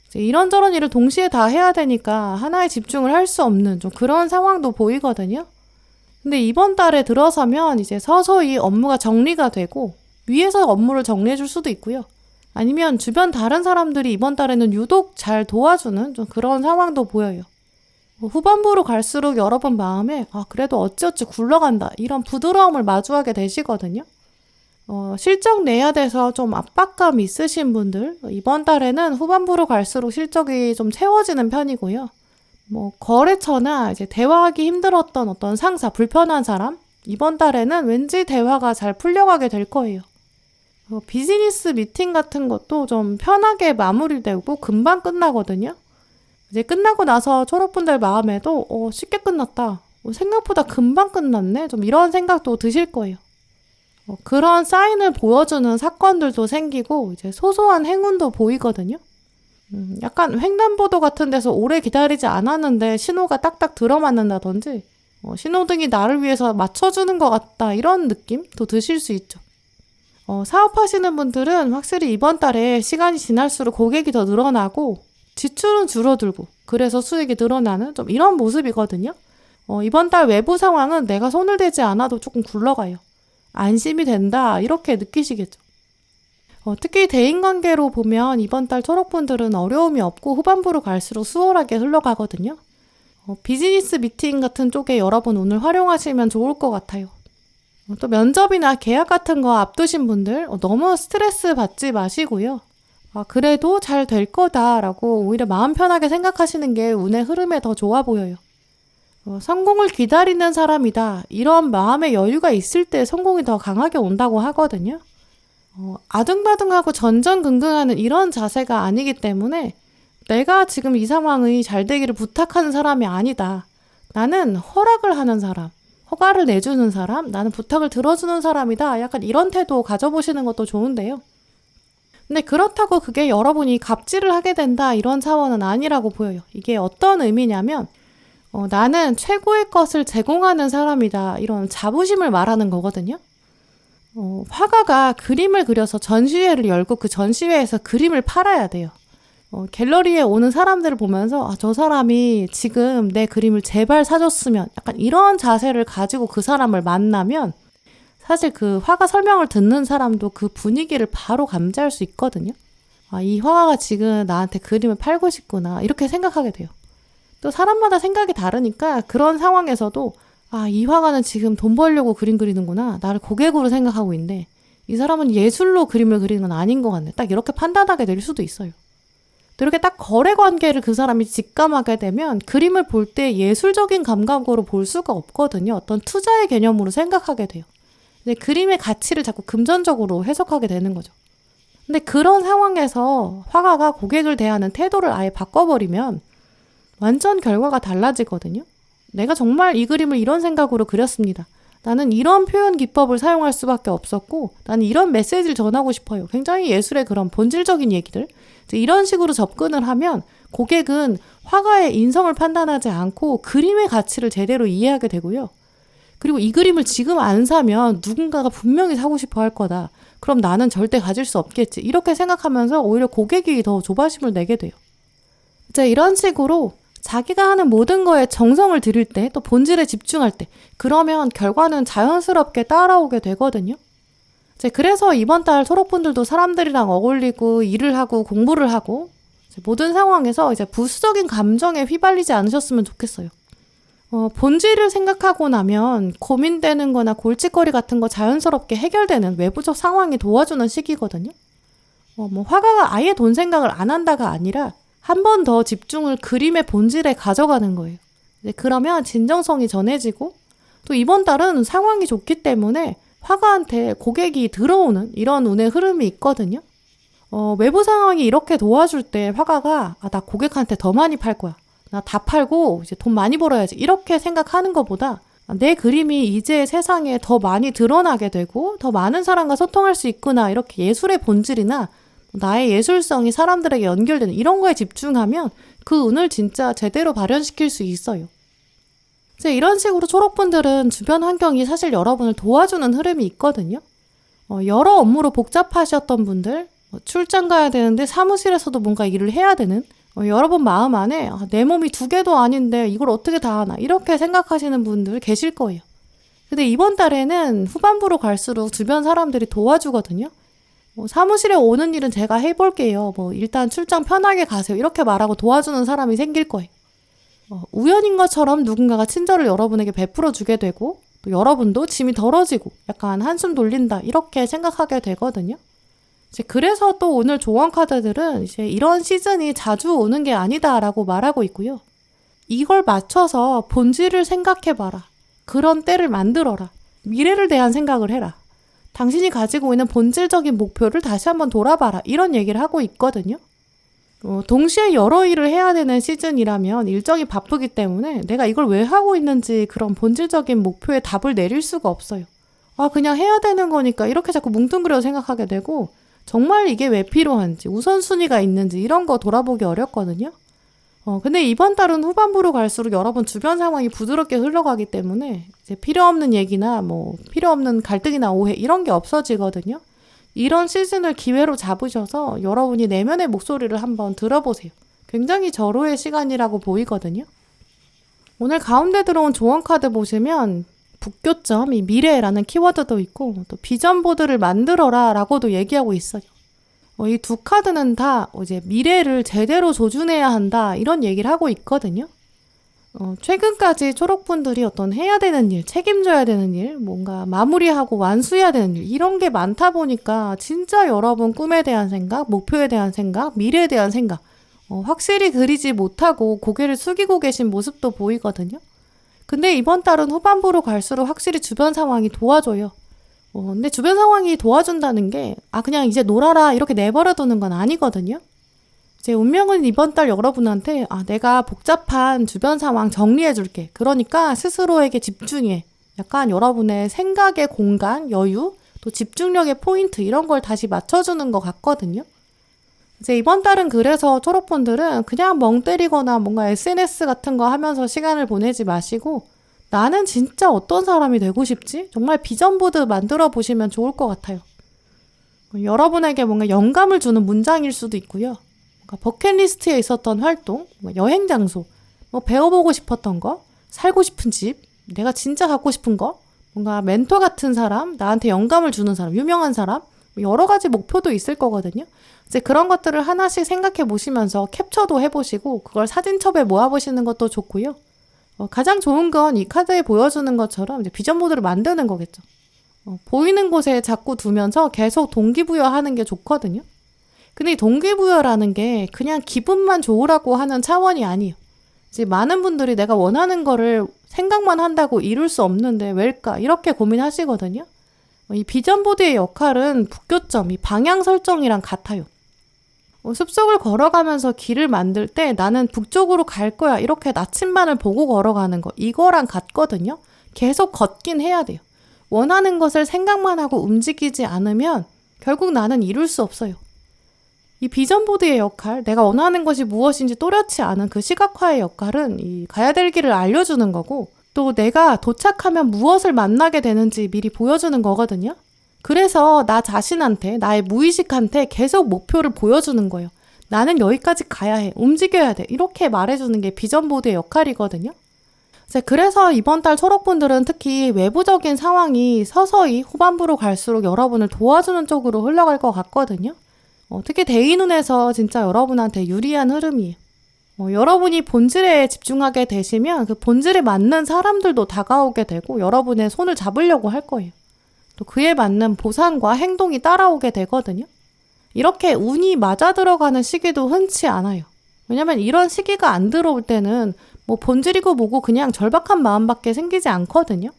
이제 이런저런 일을 동시에 다 해야 되니까 하나에 집중을 할 수 없는 좀 그런 상황도 보이거든요. 근데 이번 달에 들어서면 이제 서서히 업무가 정리가 되고 위에서 업무를 정리해 줄 수도 있고요. 아니면 주변 다른 사람들이 이번 달에는 유독 잘 도와주는 좀 그런 상황도 보여요. 후반부로 갈수록 여러분 마음에 그래도 어찌어찌 굴러간다 이런 부드러움을 마주하게 되시거든요. 실적 내야 돼서 좀 압박감 있으신 분들 이번 달에는 후반부로 갈수록 실적이 좀 채워지는 편이고요. 거래처나 이제 대화하기 힘들었던 어떤 상사, 불편한 사람 이번 달에는 왠지 대화가 잘 풀려가게 될 거예요. 비즈니스 미팅 같은 것도 좀 편하게 마무리되고 금방 끝나거든요. 이제 끝나고 나서 초록분들 마음에도 쉽게 끝났다. 생각보다 금방 끝났네. 좀 이런 생각도 드실 거예요. 그런 사인을 보여주는 사건들도 생기고 이제 소소한 행운도 보이거든요. 약간 횡단보도 같은 데서 오래 기다리지 않았는데 신호가 딱딱 들어맞는다든지 신호등이 나를 위해서 맞춰주는 것 같다 이런 느낌도 드실 수 있죠. 사업하시는 분들은 확실히 이번 달에 시간이 지날수록 고객이 더 늘어나고 지출은 줄어들고 그래서 수익이 늘어나는 좀 이런 모습이거든요. 이번 달 외부 상황은 내가 손을 대지 않아도 조금 굴러가요. 안심이 된다 이렇게 느끼시겠죠. 특히 대인관계로 보면 이번 달 초록분들은 어려움이 없고 후반부로 갈수록 수월하게 흘러가거든요. 비즈니스 미팅 같은 쪽에 여러분 오늘 활용하시면 좋을 것 같아요. 또 면접이나 계약 같은 거 앞두신 분들 너무 스트레스 받지 마시고요. 그래도 잘 될 거다라고 오히려 마음 편하게 생각하시는 게 운의 흐름에 더 좋아 보여요. 성공을 기다리는 사람이다. 이런 마음의 여유가 있을 때 성공이 더 강하게 온다고 하거든요. 아등바등하고 전전긍긍하는 이런 자세가 아니기 때문에 내가 지금 이 상황이 잘 되기를 부탁하는 사람이 아니다. 나는 허락을 하는 사람, 허가를 내주는 사람, 나는 부탁을 들어주는 사람이다. 약간 이런 태도 가져보시는 것도 좋은데요. 근데 그렇다고 그게 여러분이 갑질을 하게 된다 이런 차원은 아니라고 보여요. 이게 어떤 의미냐면 나는 최고의 것을 제공하는 사람이다. 이런 자부심을 말하는 거거든요. 화가가 그림을 그려서 전시회를 열고 그 전시회에서 그림을 팔아야 돼요. 갤러리에 오는 사람들을 보면서 저 사람이 지금 내 그림을 제발 사줬으면 약간 이런 자세를 가지고 그 사람을 만나면 사실 그 화가 설명을 듣는 사람도 그 분위기를 바로 감지할 수 있거든요. 이 화가가 지금 나한테 그림을 팔고 싶구나 이렇게 생각하게 돼요. 또 사람마다 생각이 다르니까 그런 상황에서도 이 화가는 지금 돈 벌려고 그림 그리는구나. 나를 고객으로 생각하고 있는데 이 사람은 예술로 그림을 그리는 건 아닌 것 같네. 딱 이렇게 판단하게 될 수도 있어요. 또 이렇게 딱 거래 관계를 그 사람이 직감하게 되면 그림을 볼 때 예술적인 감각으로 볼 수가 없거든요. 어떤 투자의 개념으로 생각하게 돼요. 이제 그림의 가치를 자꾸 금전적으로 해석하게 되는 거죠. 근데 그런 상황에서 화가가 고객을 대하는 태도를 아예 바꿔버리면 완전 결과가 달라지거든요. 내가 정말 이 그림을 이런 생각으로 그렸습니다. 나는 이런 표현 기법을 사용할 수밖에 없었고 나는 이런 메시지를 전하고 싶어요. 굉장히 예술의 그런 본질적인 얘기들. 이런 식으로 접근을 하면 고객은 화가의 인성을 판단하지 않고 그림의 가치를 제대로 이해하게 되고요. 그리고 이 그림을 지금 안 사면 누군가가 분명히 사고 싶어 할 거다. 그럼 나는 절대 가질 수 없겠지. 이렇게 생각하면서 오히려 고객이 더 조바심을 내게 돼요. 이제 이런 식으로 자기가 하는 모든 거에 정성을 들일 때, 또 본질에 집중할 때, 그러면 결과는 자연스럽게 따라오게 되거든요. 이제 그래서 이번 달 초록분들도 사람들이랑 어울리고 일을 하고 공부를 하고 모든 상황에서 이제 부수적인 감정에 휘말리지 않으셨으면 좋겠어요. 본질을 생각하고 나면 고민되는 거나 골칫거리 같은 거 자연스럽게 해결되는 외부적 상황이 도와주는 시기거든요. 화가가 아예 돈 생각을 안 한다가 아니라 한 번 더 집중을 그림의 본질에 가져가는 거예요. 그러면 진정성이 전해지고 또 이번 달은 상황이 좋기 때문에 화가한테 고객이 들어오는 이런 운의 흐름이 있거든요. 외부 상황이 이렇게 도와줄 때 화가가 나 고객한테 더 많이 팔 거야. 나 다 팔고 이제 돈 많이 벌어야지. 이렇게 생각하는 것보다 내 그림이 이제 세상에 더 많이 드러나게 되고 더 많은 사람과 소통할 수 있구나. 이렇게 예술의 본질이나 나의 예술성이 사람들에게 연결되는 이런 거에 집중하면 그 운을 진짜 제대로 발현시킬 수 있어요. 이제 이런 식으로 초록분들은 주변 환경이 사실 여러분을 도와주는 흐름이 있거든요. 여러 업무로 복잡하셨던 분들, 출장 가야 되는데 사무실에서도 뭔가 일을 해야 되는 여러분 마음 안에 내 몸이 2개도 아닌데 이걸 어떻게 다 하나 이렇게 생각하시는 분들 계실 거예요. 근데 이번 달에는 후반부로 갈수록 주변 사람들이 도와주거든요. 사무실에 오는 일은 제가 해볼게요. 일단 출장 편하게 가세요. 이렇게 말하고 도와주는 사람이 생길 거예요. 우연인 것처럼 누군가가 친절을 여러분에게 베풀어 주게 되고 또 여러분도 짐이 덜어지고 약간 한숨 돌린다 이렇게 생각하게 되거든요. 이제 그래서 또 오늘 조언 카드들은 이제 이런 시즌이 자주 오는 게 아니다라고 말하고 있고요. 이걸 맞춰서 본질을 생각해봐라. 그런 때를 만들어라. 미래를 대한 생각을 해라. 당신이 가지고 있는 본질적인 목표를 다시 한번 돌아봐라. 이런 얘기를 하고 있거든요. 동시에 여러 일을 해야 되는 시즌이라면 일정이 바쁘기 때문에 내가 이걸 왜 하고 있는지 그런 본질적인 목표에 답을 내릴 수가 없어요. 그냥 해야 되는 거니까 이렇게 자꾸 뭉뚱그려 생각하게 되고 정말 이게 왜 필요한지 우선순위가 있는지 이런 거 돌아보기 어렵거든요. 근데 이번 달은 후반부로 갈수록 여러분 주변 상황이 부드럽게 흘러가기 때문에 이제 필요 없는 얘기나 필요 없는 갈등이나 오해 이런 게 없어지거든요. 이런 시즌을 기회로 잡으셔서 여러분이 내면의 목소리를 한번 들어보세요. 굉장히 절호의 시간이라고 보이거든요. 오늘 가운데 들어온 조언 카드 보시면 북교점, 이 미래라는 키워드도 있고 또 비전 보드를 만들어라 라고도 얘기하고 있어요. 이 두 카드는 다 이제 미래를 제대로 조준해야 한다 이런 얘기를 하고 있거든요. 최근까지 초록분들이 어떤 해야 되는 일, 책임져야 되는 일, 뭔가 마무리하고 완수해야 되는 일 이런 게 많다 보니까 진짜 여러분 꿈에 대한 생각, 목표에 대한 생각, 미래에 대한 생각 확실히 그리지 못하고 고개를 숙이고 계신 모습도 보이거든요. 근데 이번 달은 후반부로 갈수록 확실히 주변 상황이 도와줘요. 근데 주변 상황이 도와준다는 게 그냥 이제 놀아라 이렇게 내버려두는 건 아니거든요. 이제 운명은 이번 달 여러분한테 내가 복잡한 주변 상황 정리해줄게. 그러니까 스스로에게 집중해. 약간 여러분의 생각의 공간, 여유, 또 집중력의 포인트 이런 걸 다시 맞춰주는 것 같거든요. 이제 이번 달은 그래서 초록분들은 그냥 멍 때리거나 뭔가 SNS 같은 거 하면서 시간을 보내지 마시고 나는 진짜 어떤 사람이 되고 싶지? 정말 비전보드 만들어 보시면 좋을 것 같아요. 여러분에게 뭔가 영감을 주는 문장일 수도 있고요. 버킷리스트에 있었던 활동, 여행 장소, 배워보고 싶었던 거, 살고 싶은 집, 내가 진짜 갖고 싶은 거, 뭔가 멘토 같은 사람, 나한테 영감을 주는 사람, 유명한 사람, 여러 가지 목표도 있을 거거든요. 이제 그런 것들을 하나씩 생각해 보시면서 캡처도 해보시고 그걸 사진첩에 모아보시는 것도 좋고요. 가장 좋은 건 이 카드에 보여주는 것처럼 이제 비전 보드를 만드는 거겠죠. 보이는 곳에 자꾸 두면서 계속 동기부여하는 게 좋거든요. 근데 이 동기부여라는 게 그냥 기분만 좋으라고 하는 차원이 아니에요. 이제 많은 분들이 내가 원하는 거를 생각만 한다고 이룰 수 없는데 왜일까? 이렇게 고민하시거든요. 이 비전보드의 역할은 북교점, 이 방향 설정이랑 같아요. 숲속을 걸어가면서 길을 만들 때 나는 북쪽으로 갈 거야. 이렇게 나침반을 보고 걸어가는 거. 이거랑 같거든요. 계속 걷긴 해야 돼요. 원하는 것을 생각만 하고 움직이지 않으면 결국 나는 이룰 수 없어요. 이 비전보드의 역할, 내가 원하는 것이 무엇인지 또렷이 아는 그 시각화의 역할은 이 가야 될 길을 알려주는 거고, 또 내가 도착하면 무엇을 만나게 되는지 미리 보여주는 거거든요. 그래서 나 자신한테, 나의 무의식한테 계속 목표를 보여주는 거예요. 나는 여기까지 가야 해. 움직여야 돼. 이렇게 말해주는 게 비전보드의 역할이거든요. 그래서 이번 달 초록분들은 특히 외부적인 상황이 서서히 후반부로 갈수록 여러분을 도와주는 쪽으로 흘러갈 것 같거든요. 특히 대인운에서 진짜 여러분한테 유리한 흐름이에요. 여러분이 본질에 집중하게 되시면 그 본질에 맞는 사람들도 다가오게 되고 여러분의 손을 잡으려고 할 거예요. 또 그에 맞는 보상과 행동이 따라오게 되거든요. 이렇게 운이 맞아 들어가는 시기도 흔치 않아요. 왜냐면 이런 시기가 안 들어올 때는 뭐 본질이고 뭐고 그냥 절박한 마음밖에 생기지 않거든요.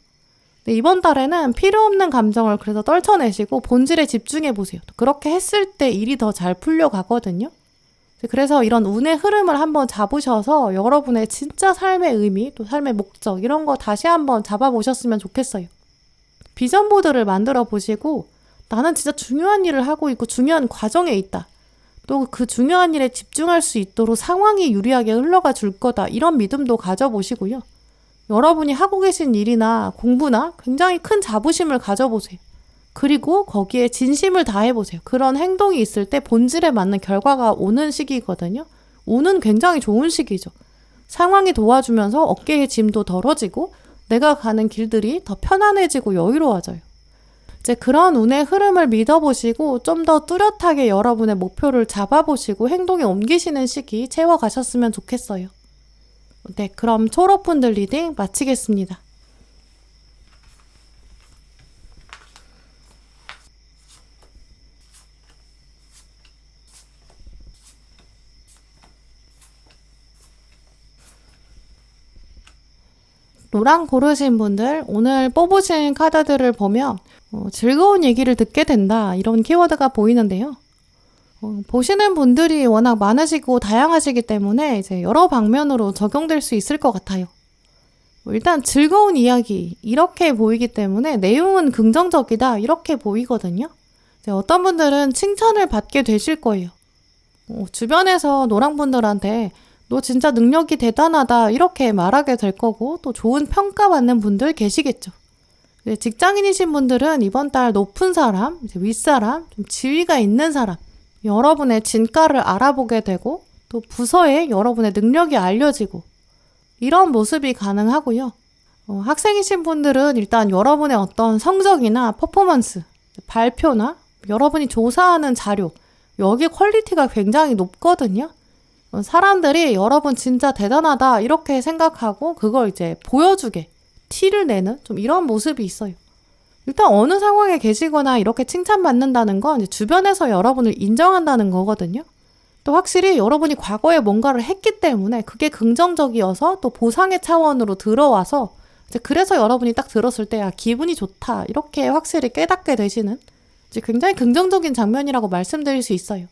근데 이번 달에는 필요 없는 감정을 그래서 떨쳐내시고 본질에 집중해 보세요. 그렇게 했을 때 일이 더 잘 풀려가거든요. 그래서 이런 운의 흐름을 한번 잡으셔서 여러분의 진짜 삶의 의미, 또 삶의 목적 이런 거 다시 한번 잡아보셨으면 좋겠어요. 비전보드를 만들어 보시고 나는 진짜 중요한 일을 하고 있고 중요한 과정에 있다. 또 그 중요한 일에 집중할 수 있도록 상황이 유리하게 흘러가 줄 거다. 이런 믿음도 가져보시고요. 여러분이 하고 계신 일이나 공부나 굉장히 큰 자부심을 가져보세요. 그리고 거기에 진심을 다해보세요. 그런 행동이 있을 때 본질에 맞는 결과가 오는 시기거든요. 운은 굉장히 좋은 시기죠. 상황이 도와주면서 어깨의 짐도 덜어지고 내가 가는 길들이 더 편안해지고 여유로워져요. 이제 그런 운의 흐름을 믿어보시고 좀 더 뚜렷하게 여러분의 목표를 잡아보시고 행동에 옮기시는 시기 채워가셨으면 좋겠어요. 네, 그럼 초록분들 리딩 마치겠습니다. 노랑 고르신 분들 오늘 뽑으신 카드들을 보면 즐거운 얘기를 듣게 된다 이런 키워드가 보이는데요. 보시는 분들이 워낙 많으시고 다양하시기 때문에 이제 여러 방면으로 적용될 수 있을 것 같아요. 일단 즐거운 이야기 이렇게 보이기 때문에 내용은 긍정적이다 이렇게 보이거든요. 어떤 분들은 칭찬을 받게 되실 거예요. 주변에서 노랑분들한테 너 진짜 능력이 대단하다 이렇게 말하게 될 거고 또 좋은 평가받는 분들 계시겠죠. 직장인이신 분들은 이번 달 높은 사람, 윗사람, 좀 지위가 있는 사람 여러분의 진가를 알아보게 되고 또 부서에 여러분의 능력이 알려지고 이런 모습이 가능하고요. 학생이신 분들은 일단 여러분의 어떤 성적이나 퍼포먼스, 발표나 여러분이 조사하는 자료 여기 퀄리티가 굉장히 높거든요. 사람들이 여러분 진짜 대단하다 이렇게 생각하고 그걸 이제 보여주게 티를 내는 좀 이런 모습이 있어요. 일단 어느 상황에 계시거나 이렇게 칭찬받는다는 건 이제 주변에서 여러분을 인정한다는 거거든요. 또 확실히 여러분이 과거에 뭔가를 했기 때문에 그게 긍정적이어서 또 보상의 차원으로 들어와서 이제 그래서 여러분이 딱 들었을 때 기분이 좋다 이렇게 확실히 깨닫게 되시는 이제 굉장히 긍정적인 장면이라고 말씀드릴 수 있어요.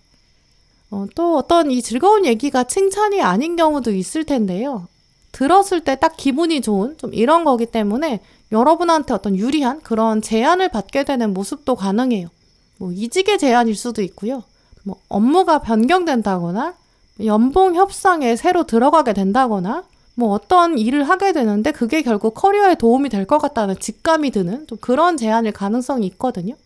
또 어떤 이 즐거운 얘기가 칭찬이 아닌 경우도 있을 텐데요. 들었을 때 딱 기분이 좋은 좀 이런 거기 때문에 여러분한테 어떤 유리한 그런 제안을 받게 되는 모습도 가능해요. 이직의 제안일 수도 있고요. 업무가 변경된다거나 연봉 협상에 새로 들어가게 된다거나 어떤 일을 하게 되는데 그게 결국 커리어에 도움이 될 것 같다는 직감이 드는 좀 그런 제안일 가능성이 있거든요.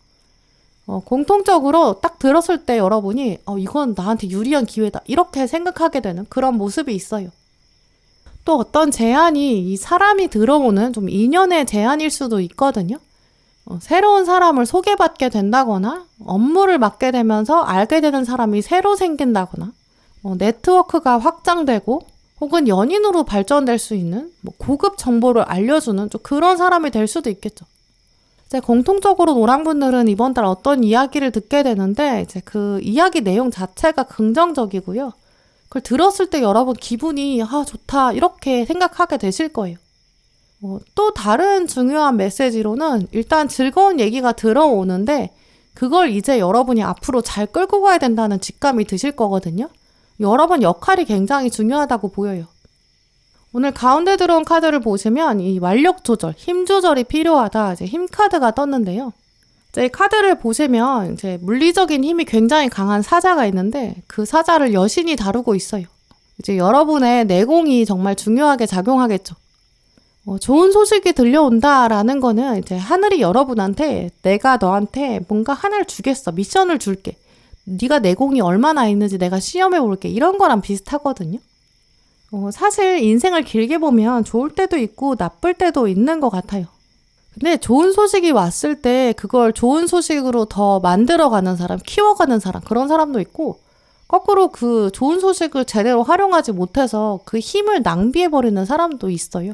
공통적으로 딱 들었을 때 여러분이 이건 나한테 유리한 기회다 이렇게 생각하게 되는 그런 모습이 있어요. 또 어떤 제안이 이 사람이 들어오는 좀 인연의 제안일 수도 있거든요. 새로운 사람을 소개받게 된다거나 업무를 맡게 되면서 알게 되는 사람이 새로 생긴다거나 네트워크가 확장되고 혹은 연인으로 발전될 수 있는 고급 정보를 알려주는 좀 그런 사람이 될 수도 있겠죠. 이제 공통적으로 노랑분들은 이번 달 어떤 이야기를 듣게 되는데 이제 그 이야기 내용 자체가 긍정적이고요. 그걸 들었을 때 여러분 기분이 좋다 이렇게 생각하게 되실 거예요. 또 다른 중요한 메시지로는 일단 즐거운 얘기가 들어오는데 그걸 이제 여러분이 앞으로 잘 끌고 가야 된다는 직감이 드실 거거든요. 여러분 역할이 굉장히 중요하다고 보여요. 오늘 가운데 들어온 카드를 보시면 이 완력 조절, 힘 조절이 필요하다 이제 힘 카드가 떴는데요. 이제 이 카드를 보시면 이제 물리적인 힘이 굉장히 강한 사자가 있는데 그 사자를 여신이 다루고 있어요. 이제 여러분의 내공이 정말 중요하게 작용하겠죠. 좋은 소식이 들려온다라는 거는 이제 하늘이 여러분한테 내가 너한테 뭔가 하나를 주겠어. 미션을 줄게. 네가 내공이 얼마나 있는지 내가 시험해 볼게. 이런 거랑 비슷하거든요. 사실 인생을 길게 보면 좋을 때도 있고 나쁠 때도 있는 것 같아요. 근데 좋은 소식이 왔을 때 그걸 좋은 소식으로 더 만들어가는 사람, 키워가는 사람, 그런 사람도 있고 거꾸로 그 좋은 소식을 제대로 활용하지 못해서 그 힘을 낭비해버리는 사람도 있어요.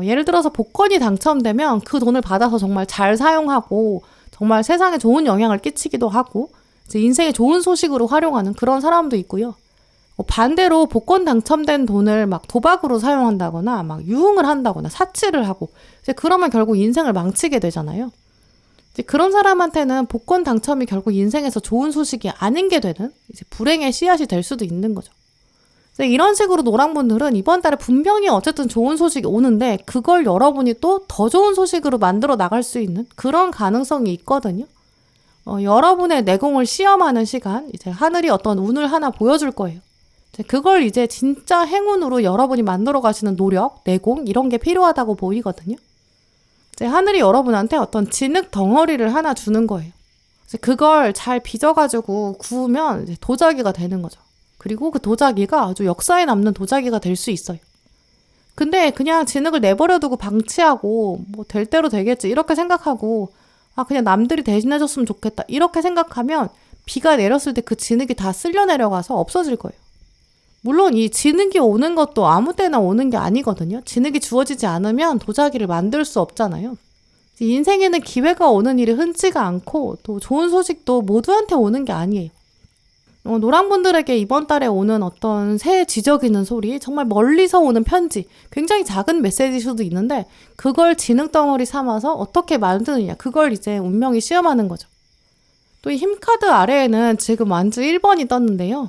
예를 들어서 복권이 당첨되면 그 돈을 받아서 정말 잘 사용하고 정말 세상에 좋은 영향을 끼치기도 하고 이제 인생의 좋은 소식으로 활용하는 그런 사람도 있고요. 반대로 복권 당첨된 돈을 막 도박으로 사용한다거나 막 유흥을 한다거나 사치를 하고 이제 그러면 결국 인생을 망치게 되잖아요. 이제 그런 사람한테는 복권 당첨이 결국 인생에서 좋은 소식이 아닌 게 되는 이제 불행의 씨앗이 될 수도 있는 거죠. 이런 식으로 노랑분들은 이번 달에 분명히 어쨌든 좋은 소식이 오는데 그걸 여러분이 또 더 좋은 소식으로 만들어 나갈 수 있는 그런 가능성이 있거든요. 여러분의 내공을 시험하는 시간, 이제 하늘이 어떤 운을 하나 보여줄 거예요. 그걸 이제 진짜 행운으로 여러분이 만들어 가시는 노력, 내공 이런 게 필요하다고 보이거든요. 이제 하늘이 여러분한테 어떤 진흙 덩어리를 하나 주는 거예요. 이제 그걸 잘 빚어가지고 구우면 이제 도자기가 되는 거죠. 그리고 그 도자기가 아주 역사에 남는 도자기가 될 수 있어요. 근데 그냥 진흙을 내버려두고 방치하고 뭐 될 대로 되겠지 이렇게 생각하고 그냥 남들이 대신해줬으면 좋겠다 이렇게 생각하면 비가 내렸을 때 그 진흙이 다 쓸려 내려가서 없어질 거예요. 물론 이 진흙이 오는 것도 아무 때나 오는 게 아니거든요. 진흙이 주어지지 않으면 도자기를 만들 수 없잖아요. 인생에는 기회가 오는 일이 흔치가 않고 또 좋은 소식도 모두한테 오는 게 아니에요. 노랑분들에게 이번 달에 오는 어떤 새 지저귀는 소리, 정말 멀리서 오는 편지, 굉장히 작은 메시지일 수도 있는데 그걸 진흙덩어리 삼아서 어떻게 만드느냐, 그걸 이제 운명이 시험하는 거죠. 또 이 힘카드 아래에는 지금 완즈 1번이 떴는데요.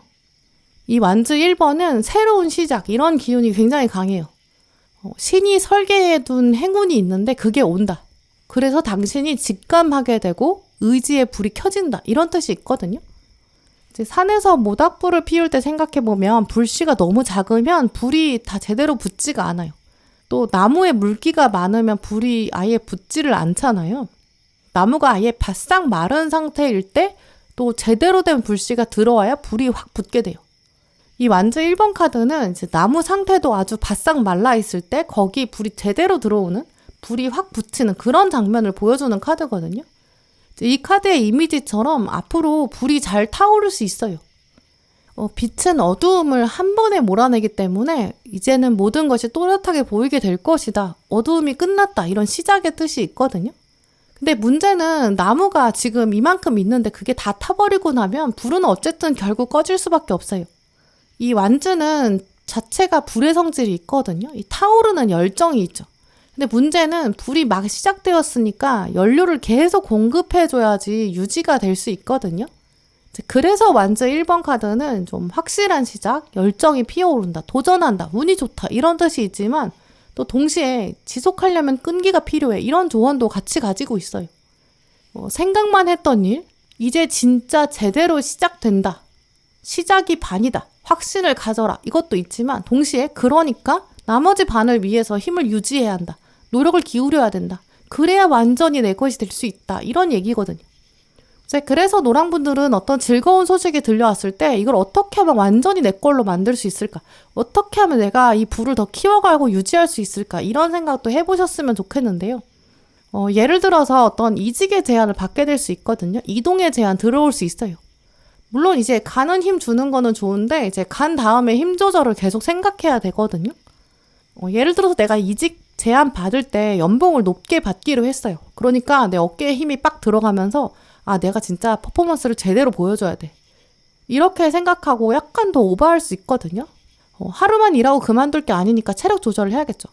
이 완즈 1번은 새로운 시작, 이런 기운이 굉장히 강해요. 신이 설계해둔 행운이 있는데 그게 온다. 그래서 당신이 직감하게 되고 의지의 불이 켜진다. 이런 뜻이 있거든요. 이제 산에서 모닥불을 피울 때 생각해보면 불씨가 너무 작으면 불이 다 제대로 붙지가 않아요. 또 나무에 물기가 많으면 불이 아예 붙지를 않잖아요. 나무가 아예 바싹 마른 상태일 때 또 제대로 된 불씨가 들어와야 불이 확 붙게 돼요. 이 완즈 1번 카드는 이제 나무 상태도 아주 바싹 말라 있을 때 거기 불이 제대로 들어오는, 불이 확 붙이는 그런 장면을 보여주는 카드거든요. 이 카드의 이미지처럼 앞으로 불이 잘 타오를 수 있어요. 빛은 어두움을 한 번에 몰아내기 때문에 이제는 모든 것이 또렷하게 보이게 될 것이다. 어두움이 끝났다. 이런 시작의 뜻이 있거든요. 근데 문제는 나무가 지금 이만큼 있는데 그게 다 타버리고 나면 불은 어쨌든 결국 꺼질 수밖에 없어요. 이 완즈는 자체가 불의 성질이 있거든요. 이 타오르는 열정이 있죠. 근데 문제는 불이 막 시작되었으니까 연료를 계속 공급해줘야지 유지가 될 수 있거든요. 그래서 완즈 1번 카드는 좀 확실한 시작, 열정이 피어오른다, 도전한다, 운이 좋다 이런 뜻이 있지만 또 동시에 지속하려면 끈기가 필요해 이런 조언도 같이 가지고 있어요. 생각만 했던 일, 이제 진짜 제대로 시작된다. 시작이 반이다. 확신을 가져라. 이것도 있지만 동시에 그러니까 나머지 반을 위해서 힘을 유지해야 한다. 노력을 기울여야 된다. 그래야 완전히 내 것이 될 수 있다. 이런 얘기거든요. 그래서 노랑분들은 어떤 즐거운 소식이 들려왔을 때 이걸 어떻게 하면 완전히 내 걸로 만들 수 있을까? 어떻게 하면 내가 이 불을 더 키워가고 유지할 수 있을까? 이런 생각도 해보셨으면 좋겠는데요. 예를 들어서 어떤 이직의 제안을 받게 될 수 있거든요. 이동의 제안 들어올 수 있어요. 물론 이제 가는 힘 주는 거는 좋은데 이제 간 다음에 힘 조절을 계속 생각해야 되거든요. 예를 들어서 내가 이직 제안 받을 때 연봉을 높게 받기로 했어요. 그러니까 내 어깨에 힘이 빡 들어가면서 내가 진짜 퍼포먼스를 제대로 보여줘야 돼. 이렇게 생각하고 약간 더 오버할 수 있거든요. 하루만 일하고 그만둘 게 아니니까 체력 조절을 해야겠죠.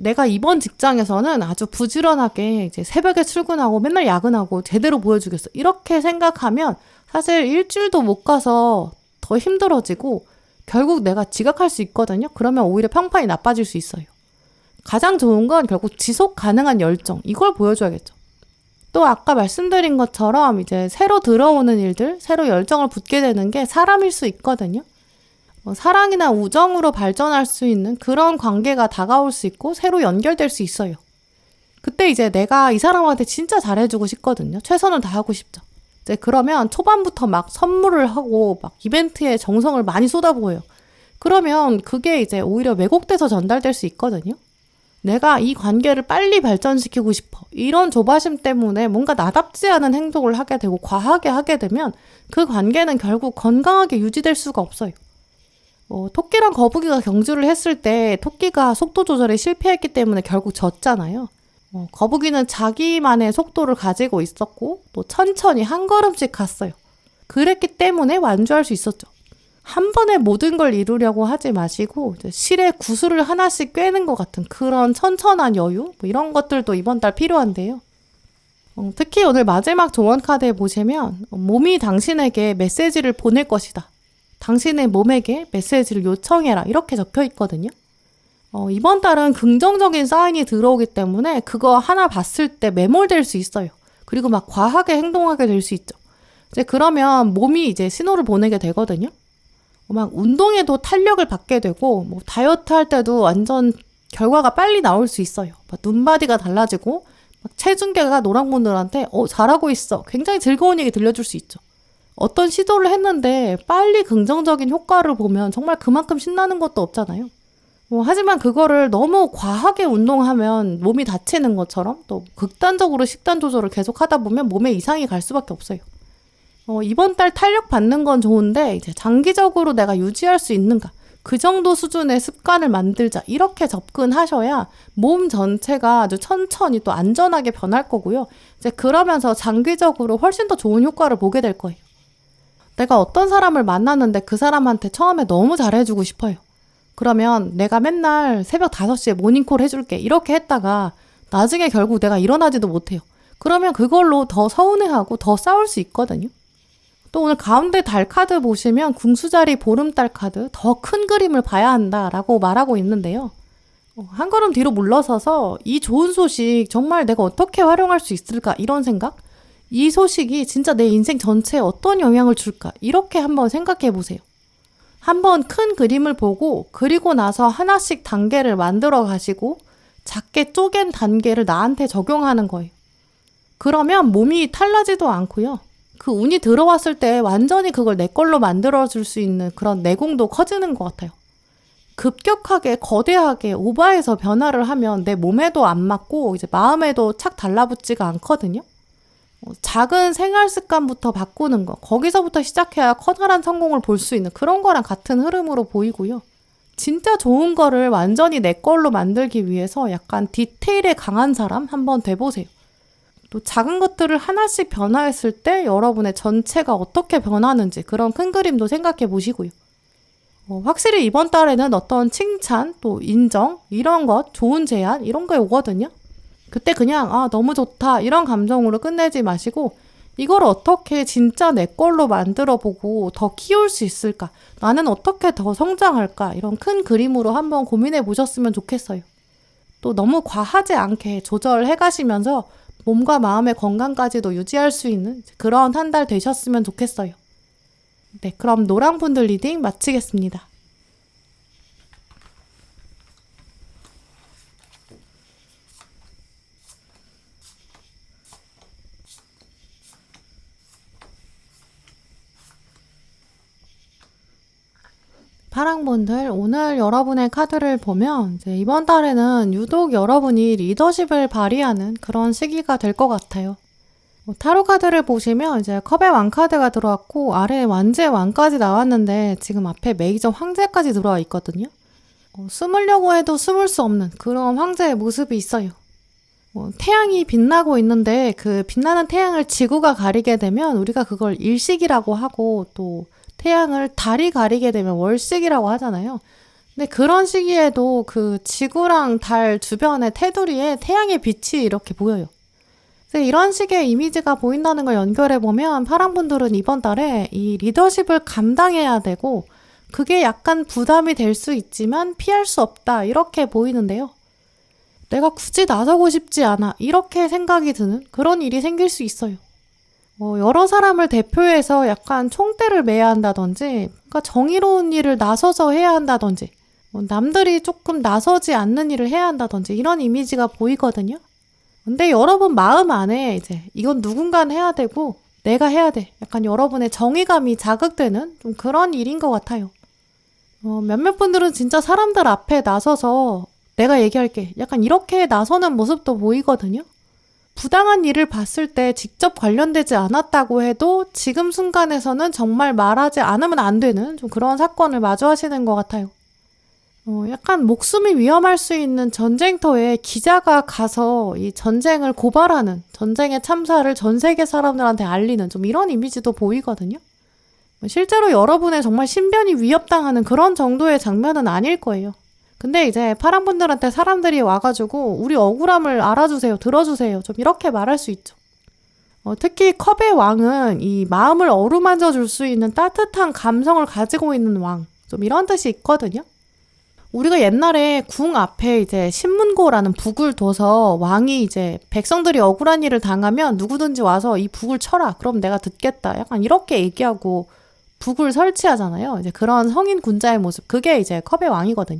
내가 이번 직장에서는 아주 부지런하게 이제 새벽에 출근하고 맨날 야근하고 제대로 보여주겠어. 이렇게 생각하면 사실 일주일도 못 가서 더 힘들어지고 결국 내가 지각할 수 있거든요. 그러면 오히려 평판이 나빠질 수 있어요. 가장 좋은 건 결국 지속 가능한 열정. 이걸 보여줘야겠죠. 또 아까 말씀드린 것처럼 이제 새로 들어오는 일들, 새로 열정을 붓게 되는 게 사람일 수 있거든요. 사랑이나 우정으로 발전할 수 있는 그런 관계가 다가올 수 있고 새로 연결될 수 있어요. 그때 이제 내가 이 사람한테 진짜 잘해주고 싶거든요. 최선을 다하고 싶죠. 이제 그러면 초반부터 막 선물을 하고 막 이벤트에 정성을 많이 쏟아부어요. 그러면 그게 이제 오히려 왜곡돼서 전달될 수 있거든요. 내가 이 관계를 빨리 발전시키고 싶어. 이런 조바심 때문에 뭔가 나답지 않은 행동을 하게 되고 과하게 하게 되면 그 관계는 결국 건강하게 유지될 수가 없어요. 토끼랑 거북이가 경주를 했을 때 토끼가 속도 조절에 실패했기 때문에 결국 졌잖아요. 거북이는 자기만의 속도를 가지고 있었고 또 천천히 한 걸음씩 갔어요. 그랬기 때문에 완주할 수 있었죠. 한 번에 모든 걸 이루려고 하지 마시고 실에 구슬을 하나씩 꿰는 것 같은 그런 천천한 여유 이런 것들도 이번 달 필요한데요. 특히 오늘 마지막 조언 카드에 보시면 몸이 당신에게 메시지를 보낼 것이다. 당신의 몸에게 메시지를 요청해라. 이렇게 적혀 있거든요. 이번 달은 긍정적인 사인이 들어오기 때문에 그거 하나 봤을 때 매몰될 수 있어요. 그리고 막 과하게 행동하게 될 수 있죠. 이제 그러면 몸이 이제 신호를 보내게 되거든요. 막 운동에도 탄력을 받게 되고 뭐 다이어트 할 때도 완전 결과가 빨리 나올 수 있어요. 막 눈바디가 달라지고 막 체중계가 노랑분들한테 잘하고 있어. 굉장히 즐거운 얘기 들려줄 수 있죠. 어떤 시도를 했는데 빨리 긍정적인 효과를 보면 정말 그만큼 신나는 것도 없잖아요. 하지만 그거를 너무 과하게 운동하면 몸이 다치는 것처럼 또 극단적으로 식단 조절을 계속 하다 보면 몸에 이상이 갈 수밖에 없어요. 이번 달 탄력 받는 건 좋은데 이제 장기적으로 내가 유지할 수 있는가? 그 정도 수준의 습관을 만들자. 이렇게 접근하셔야 몸 전체가 아주 천천히 또 안전하게 변할 거고요. 이제 그러면서 장기적으로 훨씬 더 좋은 효과를 보게 될 거예요. 내가 어떤 사람을 만났는데 그 사람한테 처음에 너무 잘해주고 싶어요. 그러면 내가 맨날 새벽 5시에 모닝콜 해줄게. 이렇게 했다가 나중에 결국 내가 일어나지도 못해요. 그러면 그걸로 더 서운해하고 더 싸울 수 있거든요. 또 오늘 가운데 달 카드 보시면 궁수자리 보름달 카드 더 큰 그림을 봐야 한다라고 말하고 있는데요. 한 걸음 뒤로 물러서서 이 좋은 소식 정말 내가 어떻게 활용할 수 있을까 이런 생각? 이 소식이 진짜 내 인생 전체에 어떤 영향을 줄까? 이렇게 한번 생각해 보세요. 한번 큰 그림을 보고 그리고 나서 하나씩 단계를 만들어 가시고 작게 쪼갠 단계를 나한테 적용하는 거예요. 그러면 몸이 탈나지도 않고요. 그 운이 들어왔을 때 완전히 그걸 내 걸로 만들어줄 수 있는 그런 내공도 커지는 것 같아요. 급격하게 거대하게 오버해서 변화를 하면 내 몸에도 안 맞고 이제 마음에도 착 달라붙지가 않거든요. 작은 생활 습관부터 바꾸는 거, 거기서부터 시작해야 커다란 성공을 볼 수 있는 그런 거랑 같은 흐름으로 보이고요. 진짜 좋은 거를 완전히 내 걸로 만들기 위해서 약간 디테일에 강한 사람 한번 돼보세요. 또 작은 것들을 하나씩 변화했을 때 여러분의 전체가 어떻게 변하는지 그런 큰 그림도 생각해 보시고요. 확실히 이번 달에는 어떤 칭찬, 또 인정, 이런 것, 좋은 제안 이런 게 오거든요. 그때 그냥 너무 좋다 이런 감정으로 끝내지 마시고 이걸 어떻게 진짜 내 걸로 만들어 보고 더 키울 수 있을까? 나는 어떻게 더 성장할까? 이런 큰 그림으로 한번 고민해 보셨으면 좋겠어요. 또 너무 과하지 않게 조절해 가시면서 몸과 마음의 건강까지도 유지할 수 있는 그런 한 달 되셨으면 좋겠어요. 네, 그럼 노랑분들 리딩 마치겠습니다. 파랑분들, 오늘 여러분의 카드를 보면 이제 이번 달에는 유독 여러분이 리더십을 발휘하는 그런 시기가 될 것 같아요. 타로 카드를 보시면 이제 컵의 왕 카드가 들어왔고 아래에 완제 왕까지 나왔는데 지금 앞에 메이저 황제까지 들어와 있거든요. 숨으려고 해도 숨을 수 없는 그런 황제의 모습이 있어요. 태양이 빛나고 있는데 그 빛나는 태양을 지구가 가리게 되면 우리가 그걸 일식이라고 하고 또 태양을 달이 가리게 되면 월식이라고 하잖아요. 근데 그런 시기에도 그 지구랑 달 주변의 테두리에 태양의 빛이 이렇게 보여요. 그래서 이런 식의 이미지가 보인다는 걸 연결해보면 파랑분들은 이번 달에 이 리더십을 감당해야 되고 그게 약간 부담이 될 수 있지만 피할 수 없다 이렇게 보이는데요. 내가 굳이 나서고 싶지 않아 이렇게 생각이 드는 그런 일이 생길 수 있어요. 여러 사람을 대표해서 약간 총대를 매야 한다든지 그러니까 정의로운 일을 나서서 해야 한다든지 남들이 조금 나서지 않는 일을 해야 한다든지 이런 이미지가 보이거든요. 근데 여러분 마음 안에 이제 이건 누군가는 해야 되고 내가 해야 돼. 약간 여러분의 정의감이 자극되는 좀 그런 일인 것 같아요. 몇몇 분들은 진짜 사람들 앞에 나서서 내가 얘기할게. 약간 이렇게 나서는 모습도 보이거든요. 부당한 일을 봤을 때 직접 관련되지 않았다고 해도 지금 순간에서는 정말 말하지 않으면 안 되는 좀 그런 사건을 마주하시는 것 같아요. 약간 목숨이 위험할 수 있는 전쟁터에 기자가 가서 이 전쟁을 고발하는, 전쟁의 참사를 전 세계 사람들한테 알리는 좀 이런 이미지도 보이거든요. 실제로 여러분의 정말 신변이 위협당하는 그런 정도의 장면은 아닐 거예요. 근데 이제 파랑분들한테 사람들이 와가지고 우리 억울함을 알아주세요, 들어주세요 좀 이렇게 말할 수 있죠. 특히 컵의 왕은 이 마음을 어루만져 줄 수 있는 따뜻한 감성을 가지고 있는 왕, 좀 이런 뜻이 있거든요. 우리가 옛날에 궁 앞에 이제 신문고라는 북을 둬서 왕이 이제 백성들이 억울한 일을 당하면 누구든지 와서 이 북을 쳐라. 그럼 내가 듣겠다. 약간 이렇게 얘기하고 북을 설치하잖아요. 이제 그런 성인 군자의 모습. 그게 이제 컵의 왕이거든요.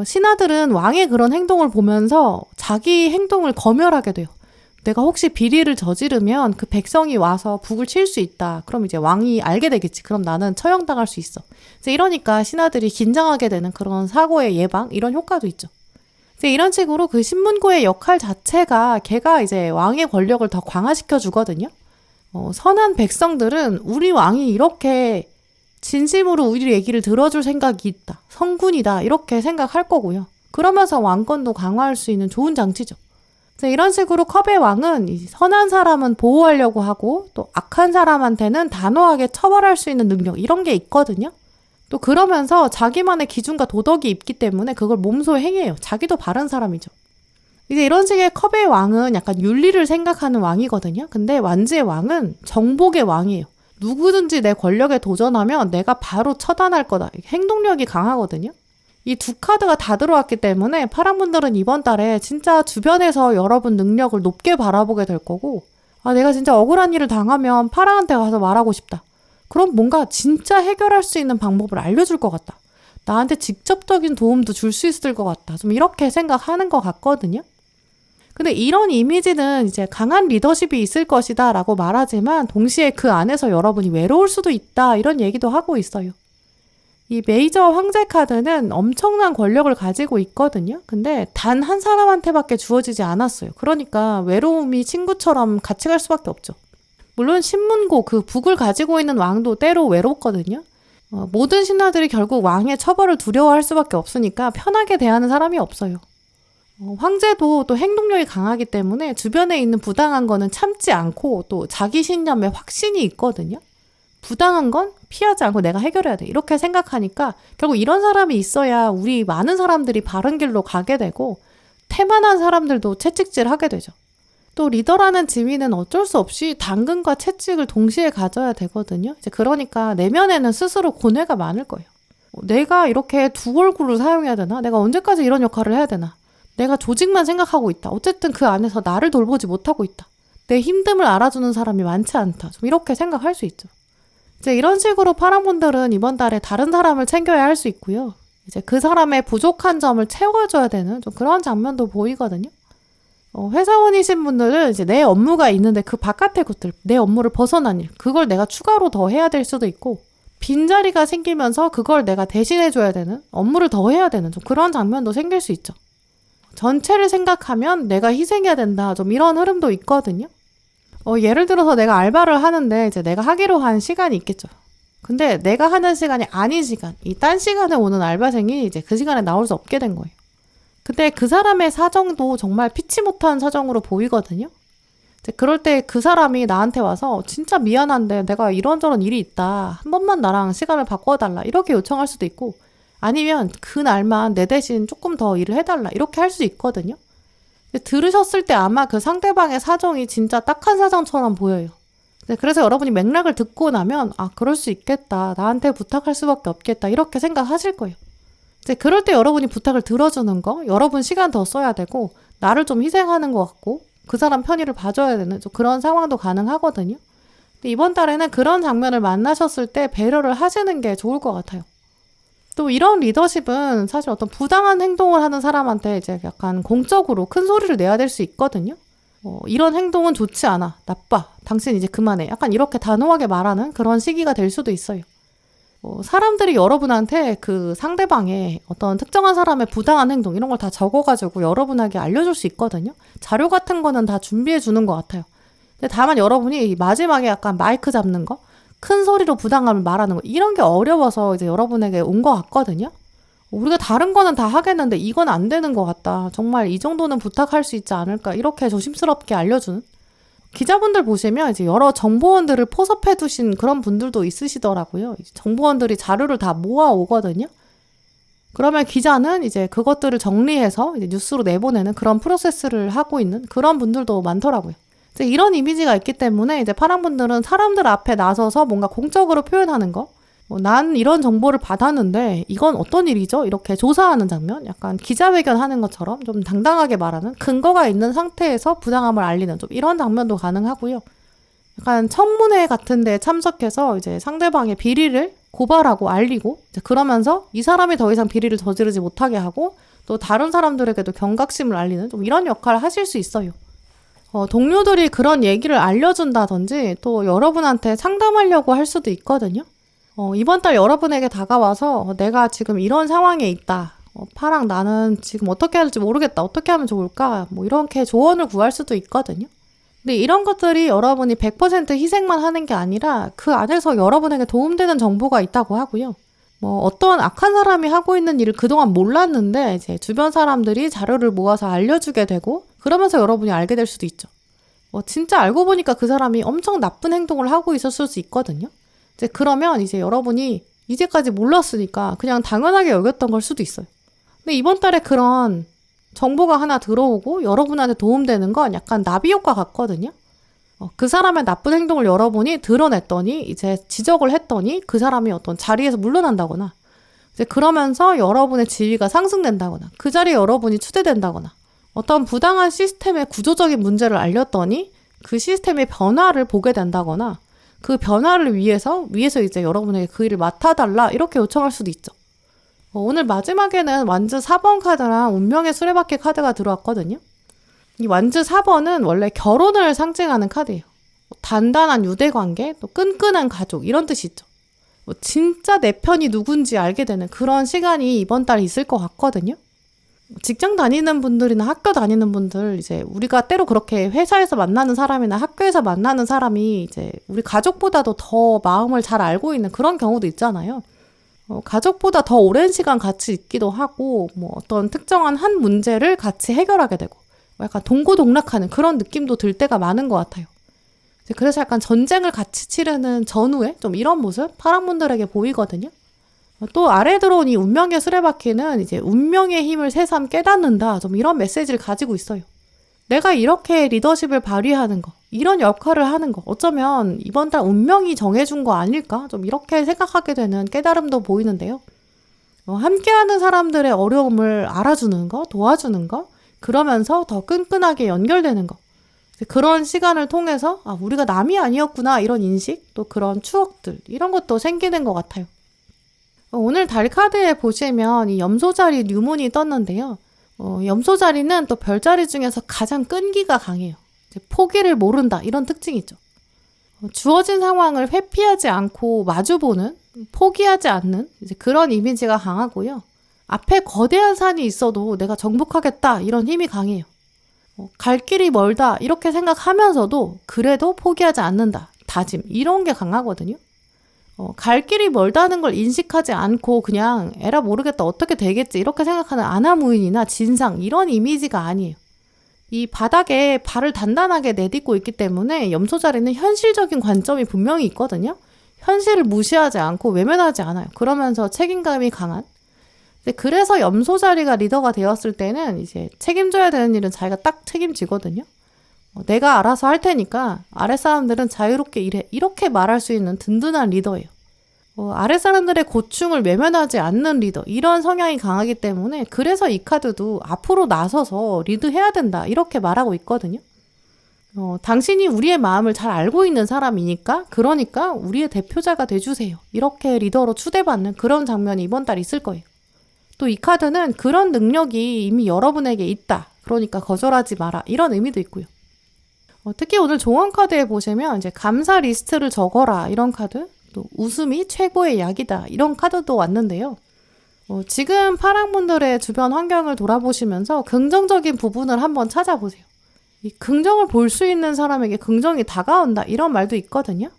신하들은 왕의 그런 행동을 보면서 자기 행동을 검열하게 돼요. 내가 혹시 비리를 저지르면 그 백성이 와서 북을 칠 수 있다. 그럼 이제 왕이 알게 되겠지. 그럼 나는 처형당할 수 있어. 이제 이러니까 신하들이 긴장하게 되는 그런 사고의 예방 이런 효과도 있죠. 이제 이런 식으로 그 신문고의 역할 자체가 걔가 이제 왕의 권력을 더 강화시켜 주거든요. 선한 백성들은 우리 왕이 이렇게 진심으로 우리 얘기를 들어줄 생각이 있다. 성군이다. 이렇게 생각할 거고요. 그러면서 왕권도 강화할 수 있는 좋은 장치죠. 이런 식으로 컵의 왕은 선한 사람은 보호하려고 하고 또 악한 사람한테는 단호하게 처벌할 수 있는 능력 이런 게 있거든요. 또 그러면서 자기만의 기준과 도덕이 있기 때문에 그걸 몸소 행해요. 자기도 바른 사람이죠. 이제 이런 식의 컵의 왕은 약간 윤리를 생각하는 왕이거든요. 근데 완지의 왕은 정복의 왕이에요. 누구든지 내 권력에 도전하면 내가 바로 처단할 거다. 행동력이 강하거든요. 이 두 카드가 다 들어왔기 때문에 파랑분들은 이번 달에 진짜 주변에서 여러분 능력을 높게 바라보게 될 거고 내가 진짜 억울한 일을 당하면 파랑한테 가서 말하고 싶다. 그럼 뭔가 진짜 해결할 수 있는 방법을 알려줄 것 같다. 나한테 직접적인 도움도 줄 수 있을 것 같다. 좀 이렇게 생각하는 것 같거든요. 근데 이런 이미지는 이제 강한 리더십이 있을 것이다 라고 말하지만 동시에 그 안에서 여러분이 외로울 수도 있다 이런 얘기도 하고 있어요. 이 메이저 황제 카드는 엄청난 권력을 가지고 있거든요. 근데 단 한 사람한테밖에 주어지지 않았어요. 그러니까 외로움이 친구처럼 같이 갈 수밖에 없죠. 물론 신문고 그 북을 가지고 있는 왕도 때로 외롭거든요. 모든 신하들이 결국 왕의 처벌을 두려워할 수밖에 없으니까 편하게 대하는 사람이 없어요. 황제도 또 행동력이 강하기 때문에 주변에 있는 부당한 거는 참지 않고 또 자기 신념에 확신이 있거든요. 부당한 건 피하지 않고 내가 해결해야 돼. 이렇게 생각하니까 결국 이런 사람이 있어야 우리 많은 사람들이 바른 길로 가게 되고 태만한 사람들도 채찍질하게 되죠. 또 리더라는 지위는 어쩔 수 없이 당근과 채찍을 동시에 가져야 되거든요. 이제 그러니까 내면에는 스스로 고뇌가 많을 거예요. 내가 이렇게 두 얼굴을 사용해야 되나? 내가 언제까지 이런 역할을 해야 되나? 내가 조직만 생각하고 있다. 어쨌든 그 안에서 나를 돌보지 못하고 있다. 내 힘듦을 알아주는 사람이 많지 않다. 좀 이렇게 생각할 수 있죠. 이제 이런 식으로 파랑분들은 이번 달에 다른 사람을 챙겨야 할 수 있고요. 이제 그 사람의 부족한 점을 채워줘야 되는 좀 그런 장면도 보이거든요. 회사원이신 분들은 이제 내 업무가 있는데 그 바깥의 것들, 내 업무를 벗어난 일, 그걸 내가 추가로 더 해야 될 수도 있고 빈자리가 생기면서 그걸 내가 대신해줘야 되는, 업무를 더 해야 되는 좀 그런 장면도 생길 수 있죠. 전체를 생각하면 내가 희생해야 된다. 좀 이런 흐름도 있거든요. 예를 들어서 내가 알바를 하는데 이제 내가 하기로 한 시간이 있겠죠. 근데 내가 하는 시간이 아닌 시간, 이 딴 시간에 오는 알바생이 이제 그 시간에 나올 수 없게 된 거예요. 근데 그 사람의 사정도 정말 피치 못한 사정으로 보이거든요. 이제 그럴 때 그 사람이 나한테 와서 진짜 미안한데 내가 이런저런 일이 있다. 한 번만 나랑 시간을 바꿔달라. 이렇게 요청할 수도 있고 아니면 그날만 내 대신 조금 더 일을 해달라. 이렇게 할 수 있거든요. 근데 들으셨을 때 아마 그 상대방의 사정이 진짜 딱한 사정처럼 보여요. 그래서 여러분이 맥락을 듣고 나면 그럴 수 있겠다. 나한테 부탁할 수밖에 없겠다. 이렇게 생각하실 거예요. 이제 그럴 때 여러분이 부탁을 들어주는 거, 여러분 시간 더 써야 되고 나를 좀 희생하는 것 같고 그 사람 편의를 봐줘야 되는 좀 그런 상황도 가능하거든요. 근데 이번 달에는 그런 장면을 만나셨을 때 배려를 하시는 게 좋을 것 같아요. 또 이런 리더십은 사실 어떤 부당한 행동을 하는 사람한테 이제 약간 공적으로 큰 소리를 내야 될 수 있거든요. 이런 행동은 좋지 않아. 나빠. 당신 이제 그만해. 약간 이렇게 단호하게 말하는 그런 시기가 될 수도 있어요. 사람들이 여러분한테 그 상대방의 어떤 특정한 사람의 부당한 행동 이런 걸 다 적어가지고 여러분에게 알려줄 수 있거든요. 자료 같은 거는 다 준비해 주는 것 같아요. 근데 다만 여러분이 마지막에 약간 마이크 잡는 거, 큰 소리로 부당함을 말하는 거 이런 게 어려워서 이제 여러분에게 온 것 같거든요. 우리가 다른 거는 다 하겠는데 이건 안 되는 것 같다. 정말 이 정도는 부탁할 수 있지 않을까? 이렇게 조심스럽게 알려주는. 기자분들 보시면 이제 여러 정보원들을 포섭해 두신 그런 분들도 있으시더라고요. 정보원들이 자료를 다 모아 오거든요. 그러면 기자는 이제 그것들을 정리해서 이제 뉴스로 내보내는 그런 프로세스를 하고 있는 그런 분들도 많더라고요. 이제 이런 이미지가 있기 때문에 이제 파랑분들은 사람들 앞에 나서서 뭔가 공적으로 표현하는 거, 난 이런 정보를 받았는데 이건 어떤 일이죠? 이렇게 조사하는 장면, 약간 기자회견 하는 것처럼 좀 당당하게 말하는 근거가 있는 상태에서 부당함을 알리는 좀 이런 장면도 가능하고요. 약간 청문회 같은 데 참석해서 이제 상대방의 비리를 고발하고 알리고 이제 그러면서 이 사람이 더 이상 비리를 저지르지 못하게 하고 또 다른 사람들에게도 경각심을 알리는 좀 이런 역할을 하실 수 있어요. 동료들이 그런 얘기를 알려준다든지 또 여러분한테 상담하려고 할 수도 있거든요. 이번 달 여러분에게 다가와서 내가 지금 이런 상황에 있다. 파랑 나는 지금 어떻게 해야 할지 모르겠다. 어떻게 하면 좋을까? 뭐 이렇게 조언을 구할 수도 있거든요. 근데 이런 것들이 여러분이 100% 희생만 하는 게 아니라 그 안에서 여러분에게 도움되는 정보가 있다고 하고요. 어떤 악한 사람이 하고 있는 일을 그동안 몰랐는데 이제 주변 사람들이 자료를 모아서 알려주게 되고 그러면서 여러분이 알게 될 수도 있죠. 진짜 알고 보니까 그 사람이 엄청 나쁜 행동을 하고 있었을 수 있거든요. 이제 그러면 이제 여러분이 이제까지 몰랐으니까 그냥 당연하게 여겼던 걸 수도 있어요. 근데 이번 달에 그런 정보가 하나 들어오고 여러분한테 도움되는 건 약간 나비 효과 같거든요. 그 사람의 나쁜 행동을 여러분이 드러냈더니 이제 지적을 했더니 그 사람이 어떤 자리에서 물러난다거나 이제 그러면서 여러분의 지위가 상승된다거나 그 자리에 여러분이 추대된다거나 어떤 부당한 시스템의 구조적인 문제를 알렸더니 그 시스템의 변화를 보게 된다거나 그 변화를 위해서 이제 여러분에게 그 일을 맡아달라 이렇게 요청할 수도 있죠. 오늘 마지막에는 완즈 4번 카드랑 운명의 수레바퀴 카드가 들어왔거든요. 이 완즈 4번은 원래 결혼을 상징하는 카드예요. 단단한 유대관계, 또 끈끈한 가족 이런 뜻이 있죠. 진짜 내 편이 누군지 알게 되는 그런 시간이 이번 달에 있을 것 같거든요. 직장 다니는 분들이나 학교 다니는 분들 이제 우리가 때로 그렇게 회사에서 만나는 사람이나 학교에서 만나는 사람이 이제 우리 가족보다도 더 마음을 잘 알고 있는 그런 경우도 있잖아요. 가족보다 더 오랜 시간 같이 있기도 하고 어떤 특정한 한 문제를 같이 해결하게 되고 약간 동고동락하는 그런 느낌도 들 때가 많은 것 같아요. 그래서 약간 전쟁을 같이 치르는 전후에 좀 이런 모습 파랑분들에게 보이거든요. 또 아래 들어온 이 운명의 수레바퀴는 이제 운명의 힘을 새삼 깨닫는다. 좀 이런 메시지를 가지고 있어요. 내가 이렇게 리더십을 발휘하는 거, 이런 역할을 하는 거, 어쩌면 이번 달 운명이 정해준 거 아닐까? 좀 이렇게 생각하게 되는 깨달음도 보이는데요. 함께하는 사람들의 어려움을 알아주는 거, 도와주는 거, 그러면서 더 끈끈하게 연결되는 거. 그런 시간을 통해서 우리가 남이 아니었구나 이런 인식, 또 그런 추억들, 이런 것도 생기는 것 같아요. 오늘 달 카드에 보시면 이 염소자리 뉴문이 떴는데요. 염소자리는 또 별자리 중에서 가장 끈기가 강해요. 포기를 모른다 이런 특징이 있죠. 주어진 상황을 회피하지 않고 마주보는, 포기하지 않는 이제 그런 이미지가 강하고요. 앞에 거대한 산이 있어도 내가 정복하겠다 이런 힘이 강해요. 갈 길이 멀다 이렇게 생각하면서도 그래도 포기하지 않는다, 다짐 이런 게 강하거든요. 갈 길이 멀다는 걸 인식하지 않고 그냥 에라 모르겠다 어떻게 되겠지 이렇게 생각하는 아나무인이나 진상 이런 이미지가 아니에요. 이 바닥에 발을 단단하게 내딛고 있기 때문에 염소자리는 현실적인 관점이 분명히 있거든요. 현실을 무시하지 않고 외면하지 않아요. 그러면서 책임감이 강한 근데 그래서 염소 자리가 리더가 되었을 때는 이제 책임져야 되는 일은 자기가 딱 책임지거든요. 내가 알아서 할 테니까 아랫사람들은 자유롭게 일해. 이렇게 말할 수 있는 든든한 리더예요. 아랫사람들의 고충을 외면하지 않는 리더. 이런 성향이 강하기 때문에 그래서 이 카드도 앞으로 나서서 리드해야 된다. 이렇게 말하고 있거든요. 당신이 우리의 마음을 잘 알고 있는 사람이니까 그러니까 우리의 대표자가 돼주세요. 이렇게 리더로 추대받는 그런 장면이 이번 달 있을 거예요. 또 이 카드는 그런 능력이 이미 여러분에게 있다. 그러니까 거절하지 마라. 이런 의미도 있고요. 특히 오늘 조언 카드에 보시면 이제 감사 리스트를 적어라. 이런 카드. 또 웃음이 최고의 약이다. 이런 카드도 왔는데요. 지금 파랑분들의 주변 환경을 돌아보시면서 긍정적인 부분을 한번 찾아보세요. 이 긍정을 볼 수 있는 사람에게 긍정이 다가온다. 이런 말도 있거든요.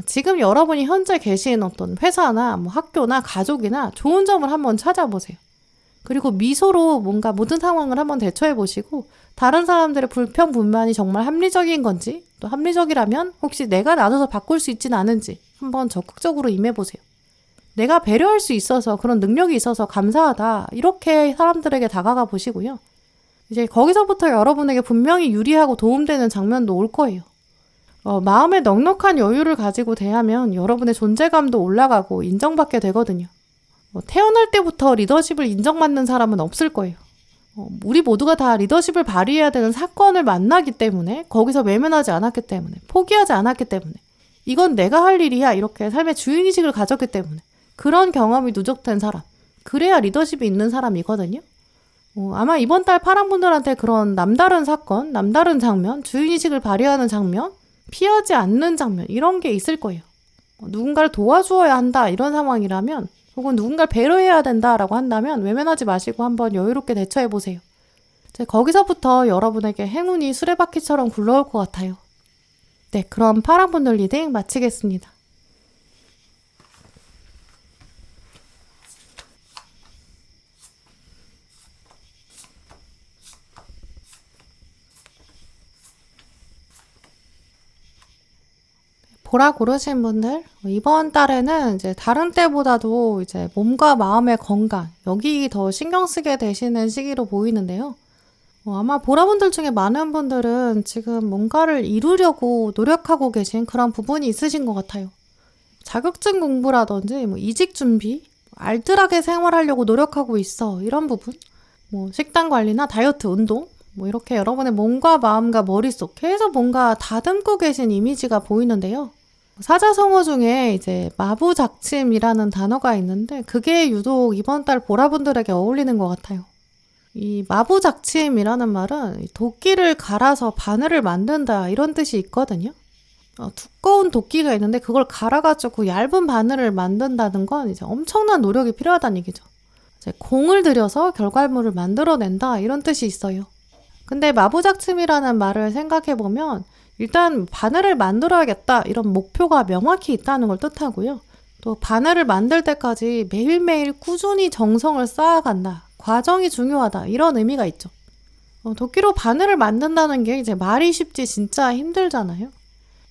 지금 여러분이 현재 계신 어떤 회사나 뭐 학교나 가족이나 좋은 점을 한번 찾아보세요. 그리고 미소로 뭔가 모든 상황을 한번 대처해 보시고 다른 사람들의 불평, 불만이 정말 합리적인 건지 또 합리적이라면 혹시 내가 나서서 바꿀 수 있지는 않은지 한번 적극적으로 임해보세요. 내가 배려할 수 있어서 그런 능력이 있어서 감사하다. 이렇게 사람들에게 다가가 보시고요. 이제 거기서부터 여러분에게 분명히 유리하고 도움되는 장면도 올 거예요. 마음에 넉넉한 여유를 가지고 대하면 여러분의 존재감도 올라가고 인정받게 되거든요. 태어날 때부터 리더십을 인정받는 사람은 없을 거예요. 우리 모두가 다 리더십을 발휘해야 되는 사건을 만나기 때문에 거기서 외면하지 않았기 때문에 포기하지 않았기 때문에 이건 내가 할 일이야 이렇게 삶의 주인의식을 가졌기 때문에 그런 경험이 누적된 사람 그래야 리더십이 있는 사람이거든요. 아마 이번 달 파랑분들한테 그런 남다른 사건, 남다른 장면, 주인의식을 발휘하는 장면, 피하지 않는 장면 이런 게 있을 거예요. 누군가를 도와주어야 한다 이런 상황이라면 혹은 누군가를 배려해야 된다라고 한다면 외면하지 마시고 한번 여유롭게 대처해보세요. 거기서부터 여러분에게 행운이 수레바퀴처럼 굴러올 것 같아요. 네, 그럼 파랑분들 리딩 마치겠습니다. 보라 고르신 분들, 이번 달에는 이제 다른 때보다도 이제 몸과 마음의 건강, 여기 더 신경 쓰게 되시는 시기로 보이는데요. 아마 보라분들 중에 많은 분들은 지금 뭔가를 이루려고 노력하고 계신 그런 부분이 있으신 것 같아요. 자격증 공부라든지 뭐 이직 준비, 알뜰하게 생활하려고 노력하고 있어. 이런 부분. 뭐 식단 관리나 다이어트, 운동. 뭐 이렇게 여러분의 몸과 마음과 머릿속 계속 뭔가 다듬고 계신 이미지가 보이는데요. 사자성어 중에 이제 마부작침이라는 단어가 있는데 그게 유독 이번 달 보라분들에게 어울리는 것 같아요. 이 마부작침이라는 말은 도끼를 갈아서 바늘을 만든다 이런 뜻이 있거든요. 두꺼운 도끼가 있는데 그걸 갈아가지고 얇은 바늘을 만든다는 건 이제 엄청난 노력이 필요하다는 얘기죠. 이제 공을 들여서 결과물을 만들어낸다 이런 뜻이 있어요. 근데 마부작침이라는 말을 생각해보면 일단 바늘을 만들어야겠다 이런 목표가 명확히 있다는 걸 뜻하고요. 또 바늘을 만들 때까지 매일매일 꾸준히 정성을 쌓아간다. 과정이 중요하다. 이런 의미가 있죠. 도끼로 바늘을 만든다는 게 이제 말이 쉽지 진짜 힘들잖아요.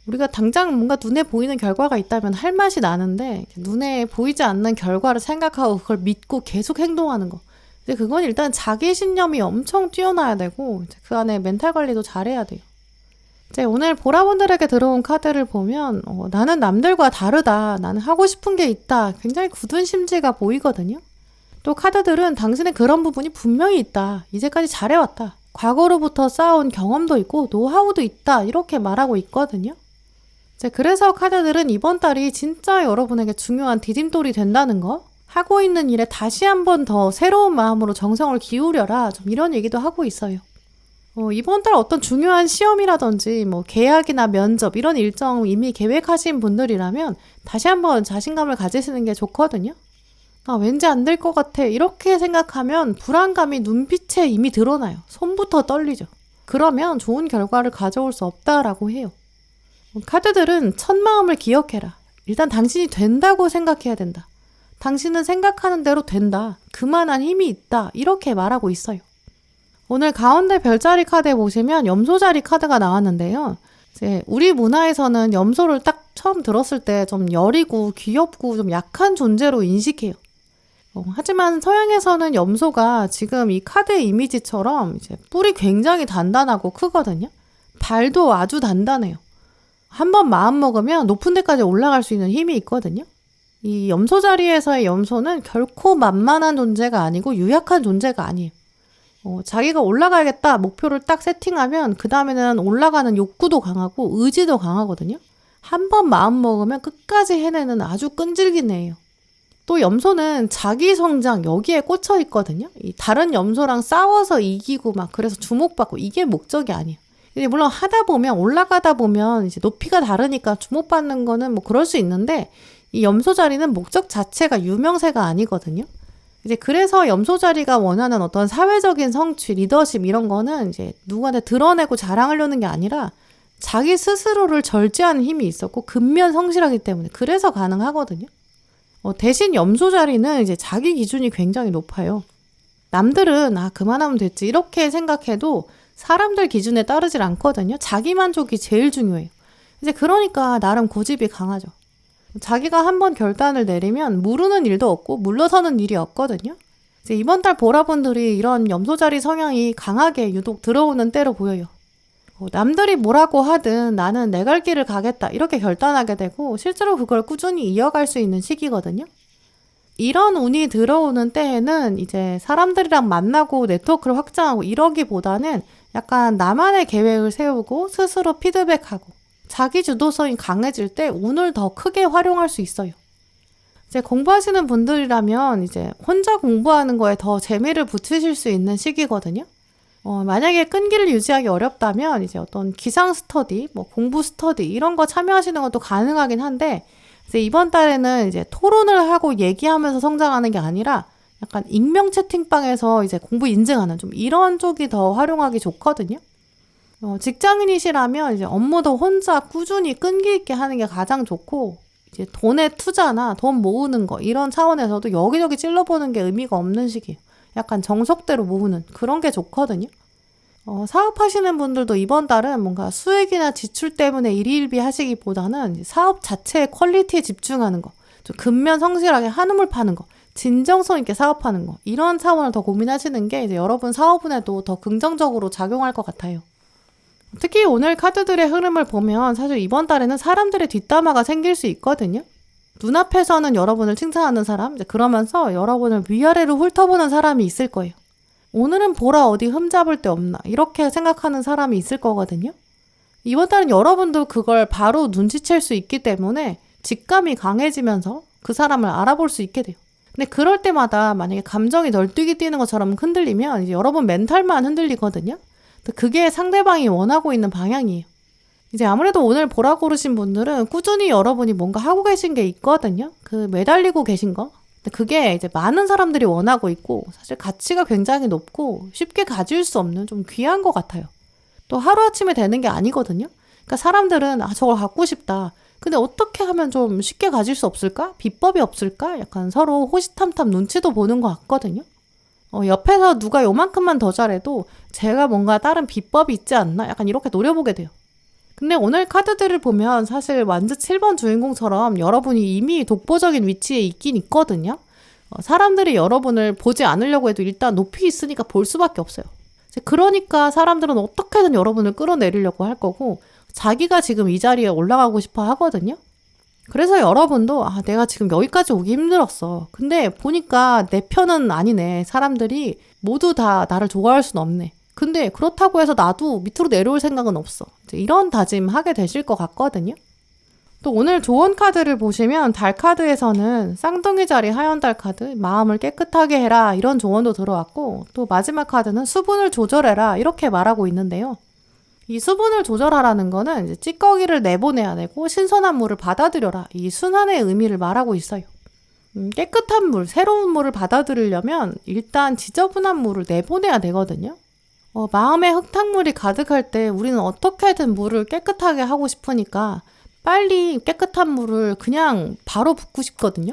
우리가 당장 뭔가 눈에 보이는 결과가 있다면 할 맛이 나는데 눈에 보이지 않는 결과를 생각하고 그걸 믿고 계속 행동하는 거. 근데 그건 일단 자기 신념이 엄청 뛰어나야 되고 그 안에 멘탈 관리도 잘해야 돼요. 이제 오늘 보라분들에게 들어온 카드를 보면 나는 남들과 다르다. 나는 하고 싶은 게 있다. 굉장히 굳은 심지가 보이거든요. 또 카드들은 당신의 그런 부분이 분명히 있다. 이제까지 잘해왔다. 과거로부터 쌓아온 경험도 있고 노하우도 있다. 이렇게 말하고 있거든요. 이제 그래서 카드들은 이번 달이 진짜 여러분에게 중요한 디딤돌이 된다는 거, 하고 있는 일에 다시 한번 더 새로운 마음으로 정성을 기울여라. 좀 이런 얘기도 하고 있어요. 이번 달 어떤 중요한 시험이라든지 뭐 계약이나 면접 이런 일정 이미 계획하신 분들이라면 다시 한번 자신감을 가지시는 게 좋거든요. 왠지 안 될 것 같아 이렇게 생각하면 불안감이 눈빛에 이미 드러나요. 손부터 떨리죠. 그러면 좋은 결과를 가져올 수 없다라고 해요. 카드들은 첫 마음을 기억해라. 일단 당신이 된다고 생각해야 된다. 당신은 생각하는 대로 된다. 그만한 힘이 있다. 이렇게 말하고 있어요. 오늘 가운데 별자리 카드에 보시면 염소자리 카드가 나왔는데요. 이제 우리 문화에서는 염소를 딱 처음 들었을 때 좀 여리고 귀엽고 좀 약한 존재로 인식해요. 하지만 서양에서는 염소가 지금 이 카드의 이미지처럼 이제 뿔이 굉장히 단단하고 크거든요. 발도 아주 단단해요. 한번 마음 먹으면 높은 데까지 올라갈 수 있는 힘이 있거든요. 이 염소 자리에서의 염소는 결코 만만한 존재가 아니고 유약한 존재가 아니에요. 자기가 올라가야겠다 목표를 딱 세팅하면 그 다음에는 올라가는 욕구도 강하고 의지도 강하거든요. 한번 마음 먹으면 끝까지 해내는 아주 끈질긴 애예요. 또 염소는 자기 성장 여기에 꽂혀 있거든요. 이 다른 염소랑 싸워서 이기고 막 그래서 주목받고 이게 목적이 아니에요. 물론 하다 보면 올라가다 보면 이제 높이가 다르니까 주목받는 거는 뭐 그럴 수 있는데 이 염소 자리는 목적 자체가 유명세가 아니거든요. 이제 그래서 염소 자리가 원하는 어떤 사회적인 성취, 리더십 이런 거는 이제 누구한테 드러내고 자랑하려는 게 아니라 자기 스스로를 절제하는 힘이 있었고 근면 성실하기 때문에 그래서 가능하거든요. 대신 염소 자리는 이제 자기 기준이 굉장히 높아요. 남들은 그만하면 됐지 이렇게 생각해도 사람들 기준에 따르질 않거든요. 자기 만족이 제일 중요해요. 이제 그러니까 나름 고집이 강하죠. 자기가 한번 결단을 내리면 무르는 일도 없고 물러서는 일이 없거든요. 이제 이번 달 보라분들이 이런 염소자리 성향이 강하게 유독 들어오는 때로 보여요. 남들이 뭐라고 하든 나는 내 갈 길을 가겠다 이렇게 결단하게 되고 실제로 그걸 꾸준히 이어갈 수 있는 시기거든요. 이런 운이 들어오는 때에는 이제 사람들이랑 만나고 네트워크를 확장하고 이러기보다는 약간 나만의 계획을 세우고 스스로 피드백하고 자기 주도성이 강해질 때 운을 더 크게 활용할 수 있어요. 이제 공부하시는 분들이라면 이제 혼자 공부하는 거에 더 재미를 붙이실 수 있는 시기거든요. 만약에 끈기를 유지하기 어렵다면 이제 어떤 기상 스터디, 뭐 공부 스터디 이런 거 참여하시는 것도 가능하긴 한데 이제 이번 달에는 이제 토론을 하고 얘기하면서 성장하는 게 아니라 약간 익명 채팅방에서 이제 공부 인증하는 좀 이런 쪽이 더 활용하기 좋거든요. 직장인이시라면 이제 업무도 혼자 꾸준히 끈기 있게 하는 게 가장 좋고 이제 돈의 투자나 돈 모으는 거 이런 차원에서도 여기저기 찔러보는 게 의미가 없는 시기예요. 약간 정석대로 모으는 그런 게 좋거든요. 사업하시는 분들도 이번 달은 뭔가 수익이나 지출 때문에 일희일비 하시기보다는 사업 자체의 퀄리티에 집중하는 거, 좀 근면 성실하게 한우물 파는 거, 진정성 있게 사업하는 거 이런 차원을 더 고민하시는 게 이제 여러분 사업운에도 더 긍정적으로 작용할 것 같아요. 특히 오늘 카드들의 흐름을 보면 사실 이번 달에는 사람들의 뒷담화가 생길 수 있거든요. 눈앞에서는 여러분을 칭찬하는 사람, 그러면서 여러분을 위아래로 훑어보는 사람이 있을 거예요. 오늘은 보라 어디 흠잡을 데 없나 이렇게 생각하는 사람이 있을 거거든요. 이번 달은 여러분도 그걸 바로 눈치챌 수 있기 때문에 직감이 강해지면서 그 사람을 알아볼 수 있게 돼요. 근데 그럴 때마다 만약에 감정이 널뛰기 뛰는 것처럼 흔들리면 이제 여러분 멘탈만 흔들리거든요. 그게 상대방이 원하고 있는 방향이에요. 이제 아무래도 오늘 보라 고르신 분들은 꾸준히 여러분이 뭔가 하고 계신 게 있거든요. 매달리고 계신 거. 근데 그게 이제 많은 사람들이 원하고 있고 사실 가치가 굉장히 높고 쉽게 가질 수 없는 좀 귀한 것 같아요. 또 하루아침에 되는 게 아니거든요. 그러니까 사람들은 저걸 갖고 싶다. 근데 어떻게 하면 좀 쉽게 가질 수 없을까? 비법이 없을까? 약간 서로 호시탐탐 눈치도 보는 것 같거든요. 옆에서 누가 요만큼만 더 잘해도 제가 뭔가 다른 비법이 있지 않나? 약간 이렇게 노려보게 돼요. 근데 오늘 카드들을 보면 사실 완즈 7번 주인공처럼 여러분이 이미 독보적인 위치에 있긴 있거든요. 사람들이 여러분을 보지 않으려고 해도 일단 높이 있으니까 볼 수밖에 없어요. 그러니까 사람들은 어떻게든 여러분을 끌어내리려고 할 거고 자기가 지금 이 자리에 올라가고 싶어 하거든요. 그래서 여러분도 내가 지금 여기까지 오기 힘들었어. 근데 보니까 내 편은 아니네. 사람들이 모두 다 나를 좋아할 순 없네. 근데 그렇다고 해서 나도 밑으로 내려올 생각은 없어. 이런 다짐 하게 되실 것 같거든요. 또 오늘 조언 카드를 보시면 달 카드에서는 쌍둥이 자리 하얀 달 카드, 마음을 깨끗하게 해라 이런 조언도 들어왔고 또 마지막 카드는 수분을 조절해라 이렇게 말하고 있는데요. 이 수분을 조절하라는 거는 이제 찌꺼기를 내보내야 되고 신선한 물을 받아들여라 이 순환의 의미를 말하고 있어요. 깨끗한 물, 새로운 물을 받아들이려면 일단 지저분한 물을 내보내야 되거든요. 마음에 흙탕물이 가득할 때 우리는 어떻게든 물을 깨끗하게 하고 싶으니까 빨리 깨끗한 물을 그냥 바로 붓고 싶거든요.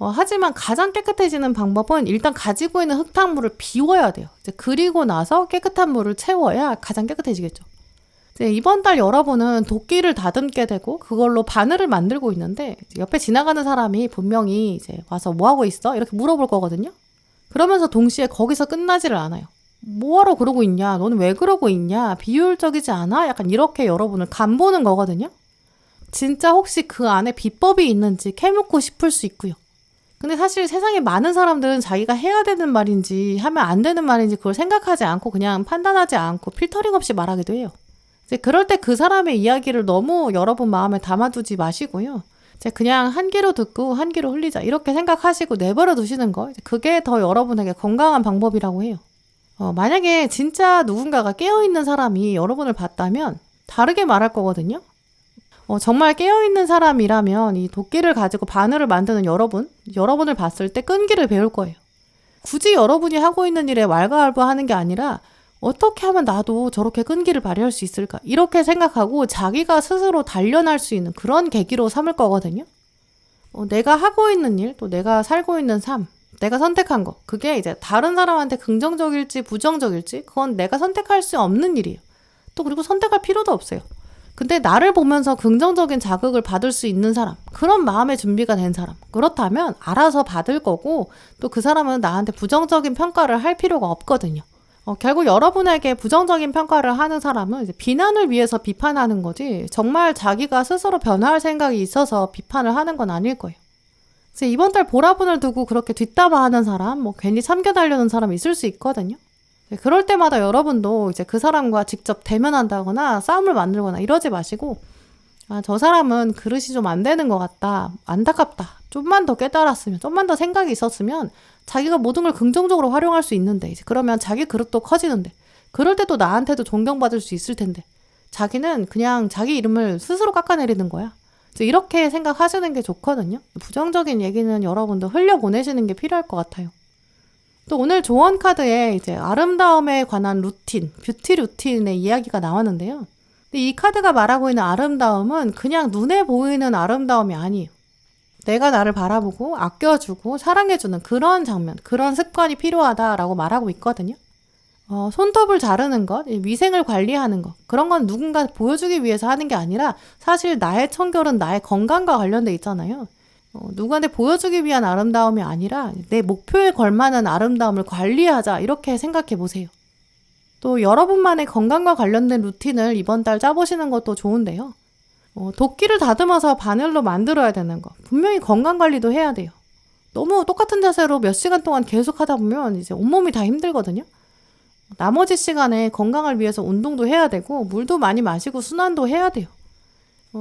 하지만 가장 깨끗해지는 방법은 일단 가지고 있는 흙탕물을 비워야 돼요. 그리고 나서 깨끗한 물을 채워야 가장 깨끗해지겠죠. 이제 이번 달 여러분은 도끼를 다듬게 되고 그걸로 바늘을 만들고 있는데 옆에 지나가는 사람이 분명히 이제 와서 뭐 하고 있어? 이렇게 물어볼 거거든요. 그러면서 동시에 거기서 끝나지를 않아요. 뭐하러 그러고 있냐? 너는 왜 그러고 있냐? 비효율적이지 않아? 약간 이렇게 여러분을 간보는 거거든요. 진짜 혹시 그 안에 비법이 있는지 캐묻고 싶을 수 있고요. 근데 사실 세상에 많은 사람들은 자기가 해야 되는 말인지 하면 안 되는 말인지 그걸 생각하지 않고 그냥 판단하지 않고 필터링 없이 말하기도 해요. 이제 그럴 때 그 사람의 이야기를 너무 여러분 마음에 담아두지 마시고요. 이제 그냥 한 귀로 듣고 한 귀로 흘리자 이렇게 생각하시고 내버려 두시는 거, 그게 더 여러분에게 건강한 방법이라고 해요. 만약에 진짜 누군가가 깨어있는 사람이 여러분을 봤다면 다르게 말할 거거든요. 정말 깨어있는 사람이라면 이 도끼를 가지고 바늘을 만드는 여러분을 봤을 때 끈기를 배울 거예요. 굳이 여러분이 하고 있는 일에 왈가왈부하는 게 아니라 어떻게 하면 나도 저렇게 끈기를 발휘할 수 있을까? 이렇게 생각하고 자기가 스스로 단련할 수 있는 그런 계기로 삼을 거거든요. 내가 하고 있는 일, 또 내가 살고 있는 삶, 내가 선택한 거, 그게 이제 다른 사람한테 긍정적일지 부정적일지 그건 내가 선택할 수 없는 일이에요. 또 그리고 선택할 필요도 없어요. 근데 나를 보면서 긍정적인 자극을 받을 수 있는 사람, 그런 마음의 준비가 된 사람, 그렇다면 알아서 받을 거고 또 그 사람은 나한테 부정적인 평가를 할 필요가 없거든요. 결국 여러분에게 부정적인 평가를 하는 사람은 이제 비난을 위해서 비판하는 거지 정말 자기가 스스로 변화할 생각이 있어서 비판을 하는 건 아닐 거예요. 그래서 이번 달 보라분을 두고 그렇게 뒷담화하는 사람, 괜히 참견하려는 사람 있을 수 있거든요. 그럴 때마다 여러분도 이제 그 사람과 직접 대면한다거나 싸움을 만들거나 이러지 마시고, 저 사람은 그릇이 좀 안 되는 것 같다, 안타깝다, 좀만 더 깨달았으면, 좀만 더 생각이 있었으면 자기가 모든 걸 긍정적으로 활용할 수 있는데, 이제 그러면 자기 그릇도 커지는데, 그럴 때도 나한테도 존경받을 수 있을 텐데, 자기는 그냥 자기 이름을 스스로 깎아내리는 거야. 이렇게 생각하시는 게 좋거든요. 부정적인 얘기는 여러분도 흘려보내시는 게 필요할 것 같아요. 또 오늘 조언 카드에 이제 아름다움에 관한 루틴, 뷰티 루틴의 이야기가 나왔는데요. 근데 이 카드가 말하고 있는 아름다움은 그냥 눈에 보이는 아름다움이 아니에요. 내가 나를 바라보고 아껴주고 사랑해주는 그런 장면, 그런 습관이 필요하다라고 말하고 있거든요. 손톱을 자르는 것, 위생을 관리하는 것, 그런 건 누군가 보여주기 위해서 하는 게 아니라 사실 나의 청결은 나의 건강과 관련돼 있잖아요. 누구한테 보여주기 위한 아름다움이 아니라 내 목표에 걸맞는 아름다움을 관리하자, 이렇게 생각해 보세요. 또 여러분만의 건강과 관련된 루틴을 이번 달 짜보시는 것도 좋은데요. 도끼를 다듬어서 바늘로 만들어야 되는 거, 분명히 건강관리도 해야 돼요. 너무 똑같은 자세로 몇 시간 동안 계속 하다 보면 이제 온몸이 다 힘들거든요. 나머지 시간에 건강을 위해서 운동도 해야 되고 물도 많이 마시고 순환도 해야 돼요.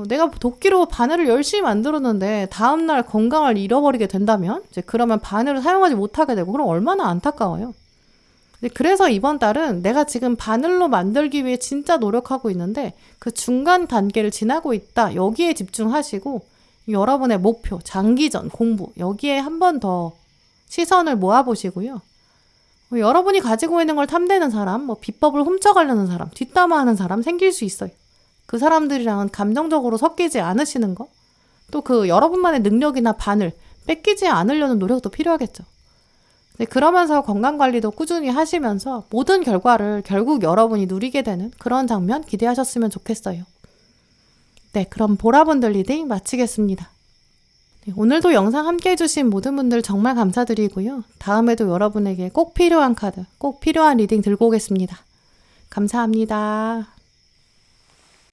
내가 도끼로 바늘을 열심히 만들었는데 다음날 건강을 잃어버리게 된다면 이제 그러면 바늘을 사용하지 못하게 되고, 그럼 얼마나 안타까워요. 그래서 이번 달은 내가 지금 바늘로 만들기 위해 진짜 노력하고 있는데 그 중간 단계를 지나고 있다, 여기에 집중하시고 여러분의 목표, 장기전, 공부, 여기에 한 번 더 시선을 모아보시고요. 여러분이 가지고 있는 걸 탐내는 사람, 비법을 훔쳐가려는 사람, 뒷담화하는 사람 생길 수 있어요. 그 사람들이랑은 감정적으로 섞이지 않으시는 거, 또 그 여러분만의 능력이나 바늘 뺏기지 않으려는 노력도 필요하겠죠. 그러면서 건강관리도 꾸준히 하시면서 모든 결과를 결국 여러분이 누리게 되는 그런 장면 기대하셨으면 좋겠어요. 네, 그럼 보라분들 리딩 마치겠습니다. 오늘도 영상 함께 해주신 모든 분들 정말 감사드리고요. 다음에도 여러분에게 꼭 필요한 카드, 꼭 필요한 리딩 들고 오겠습니다. 감사합니다.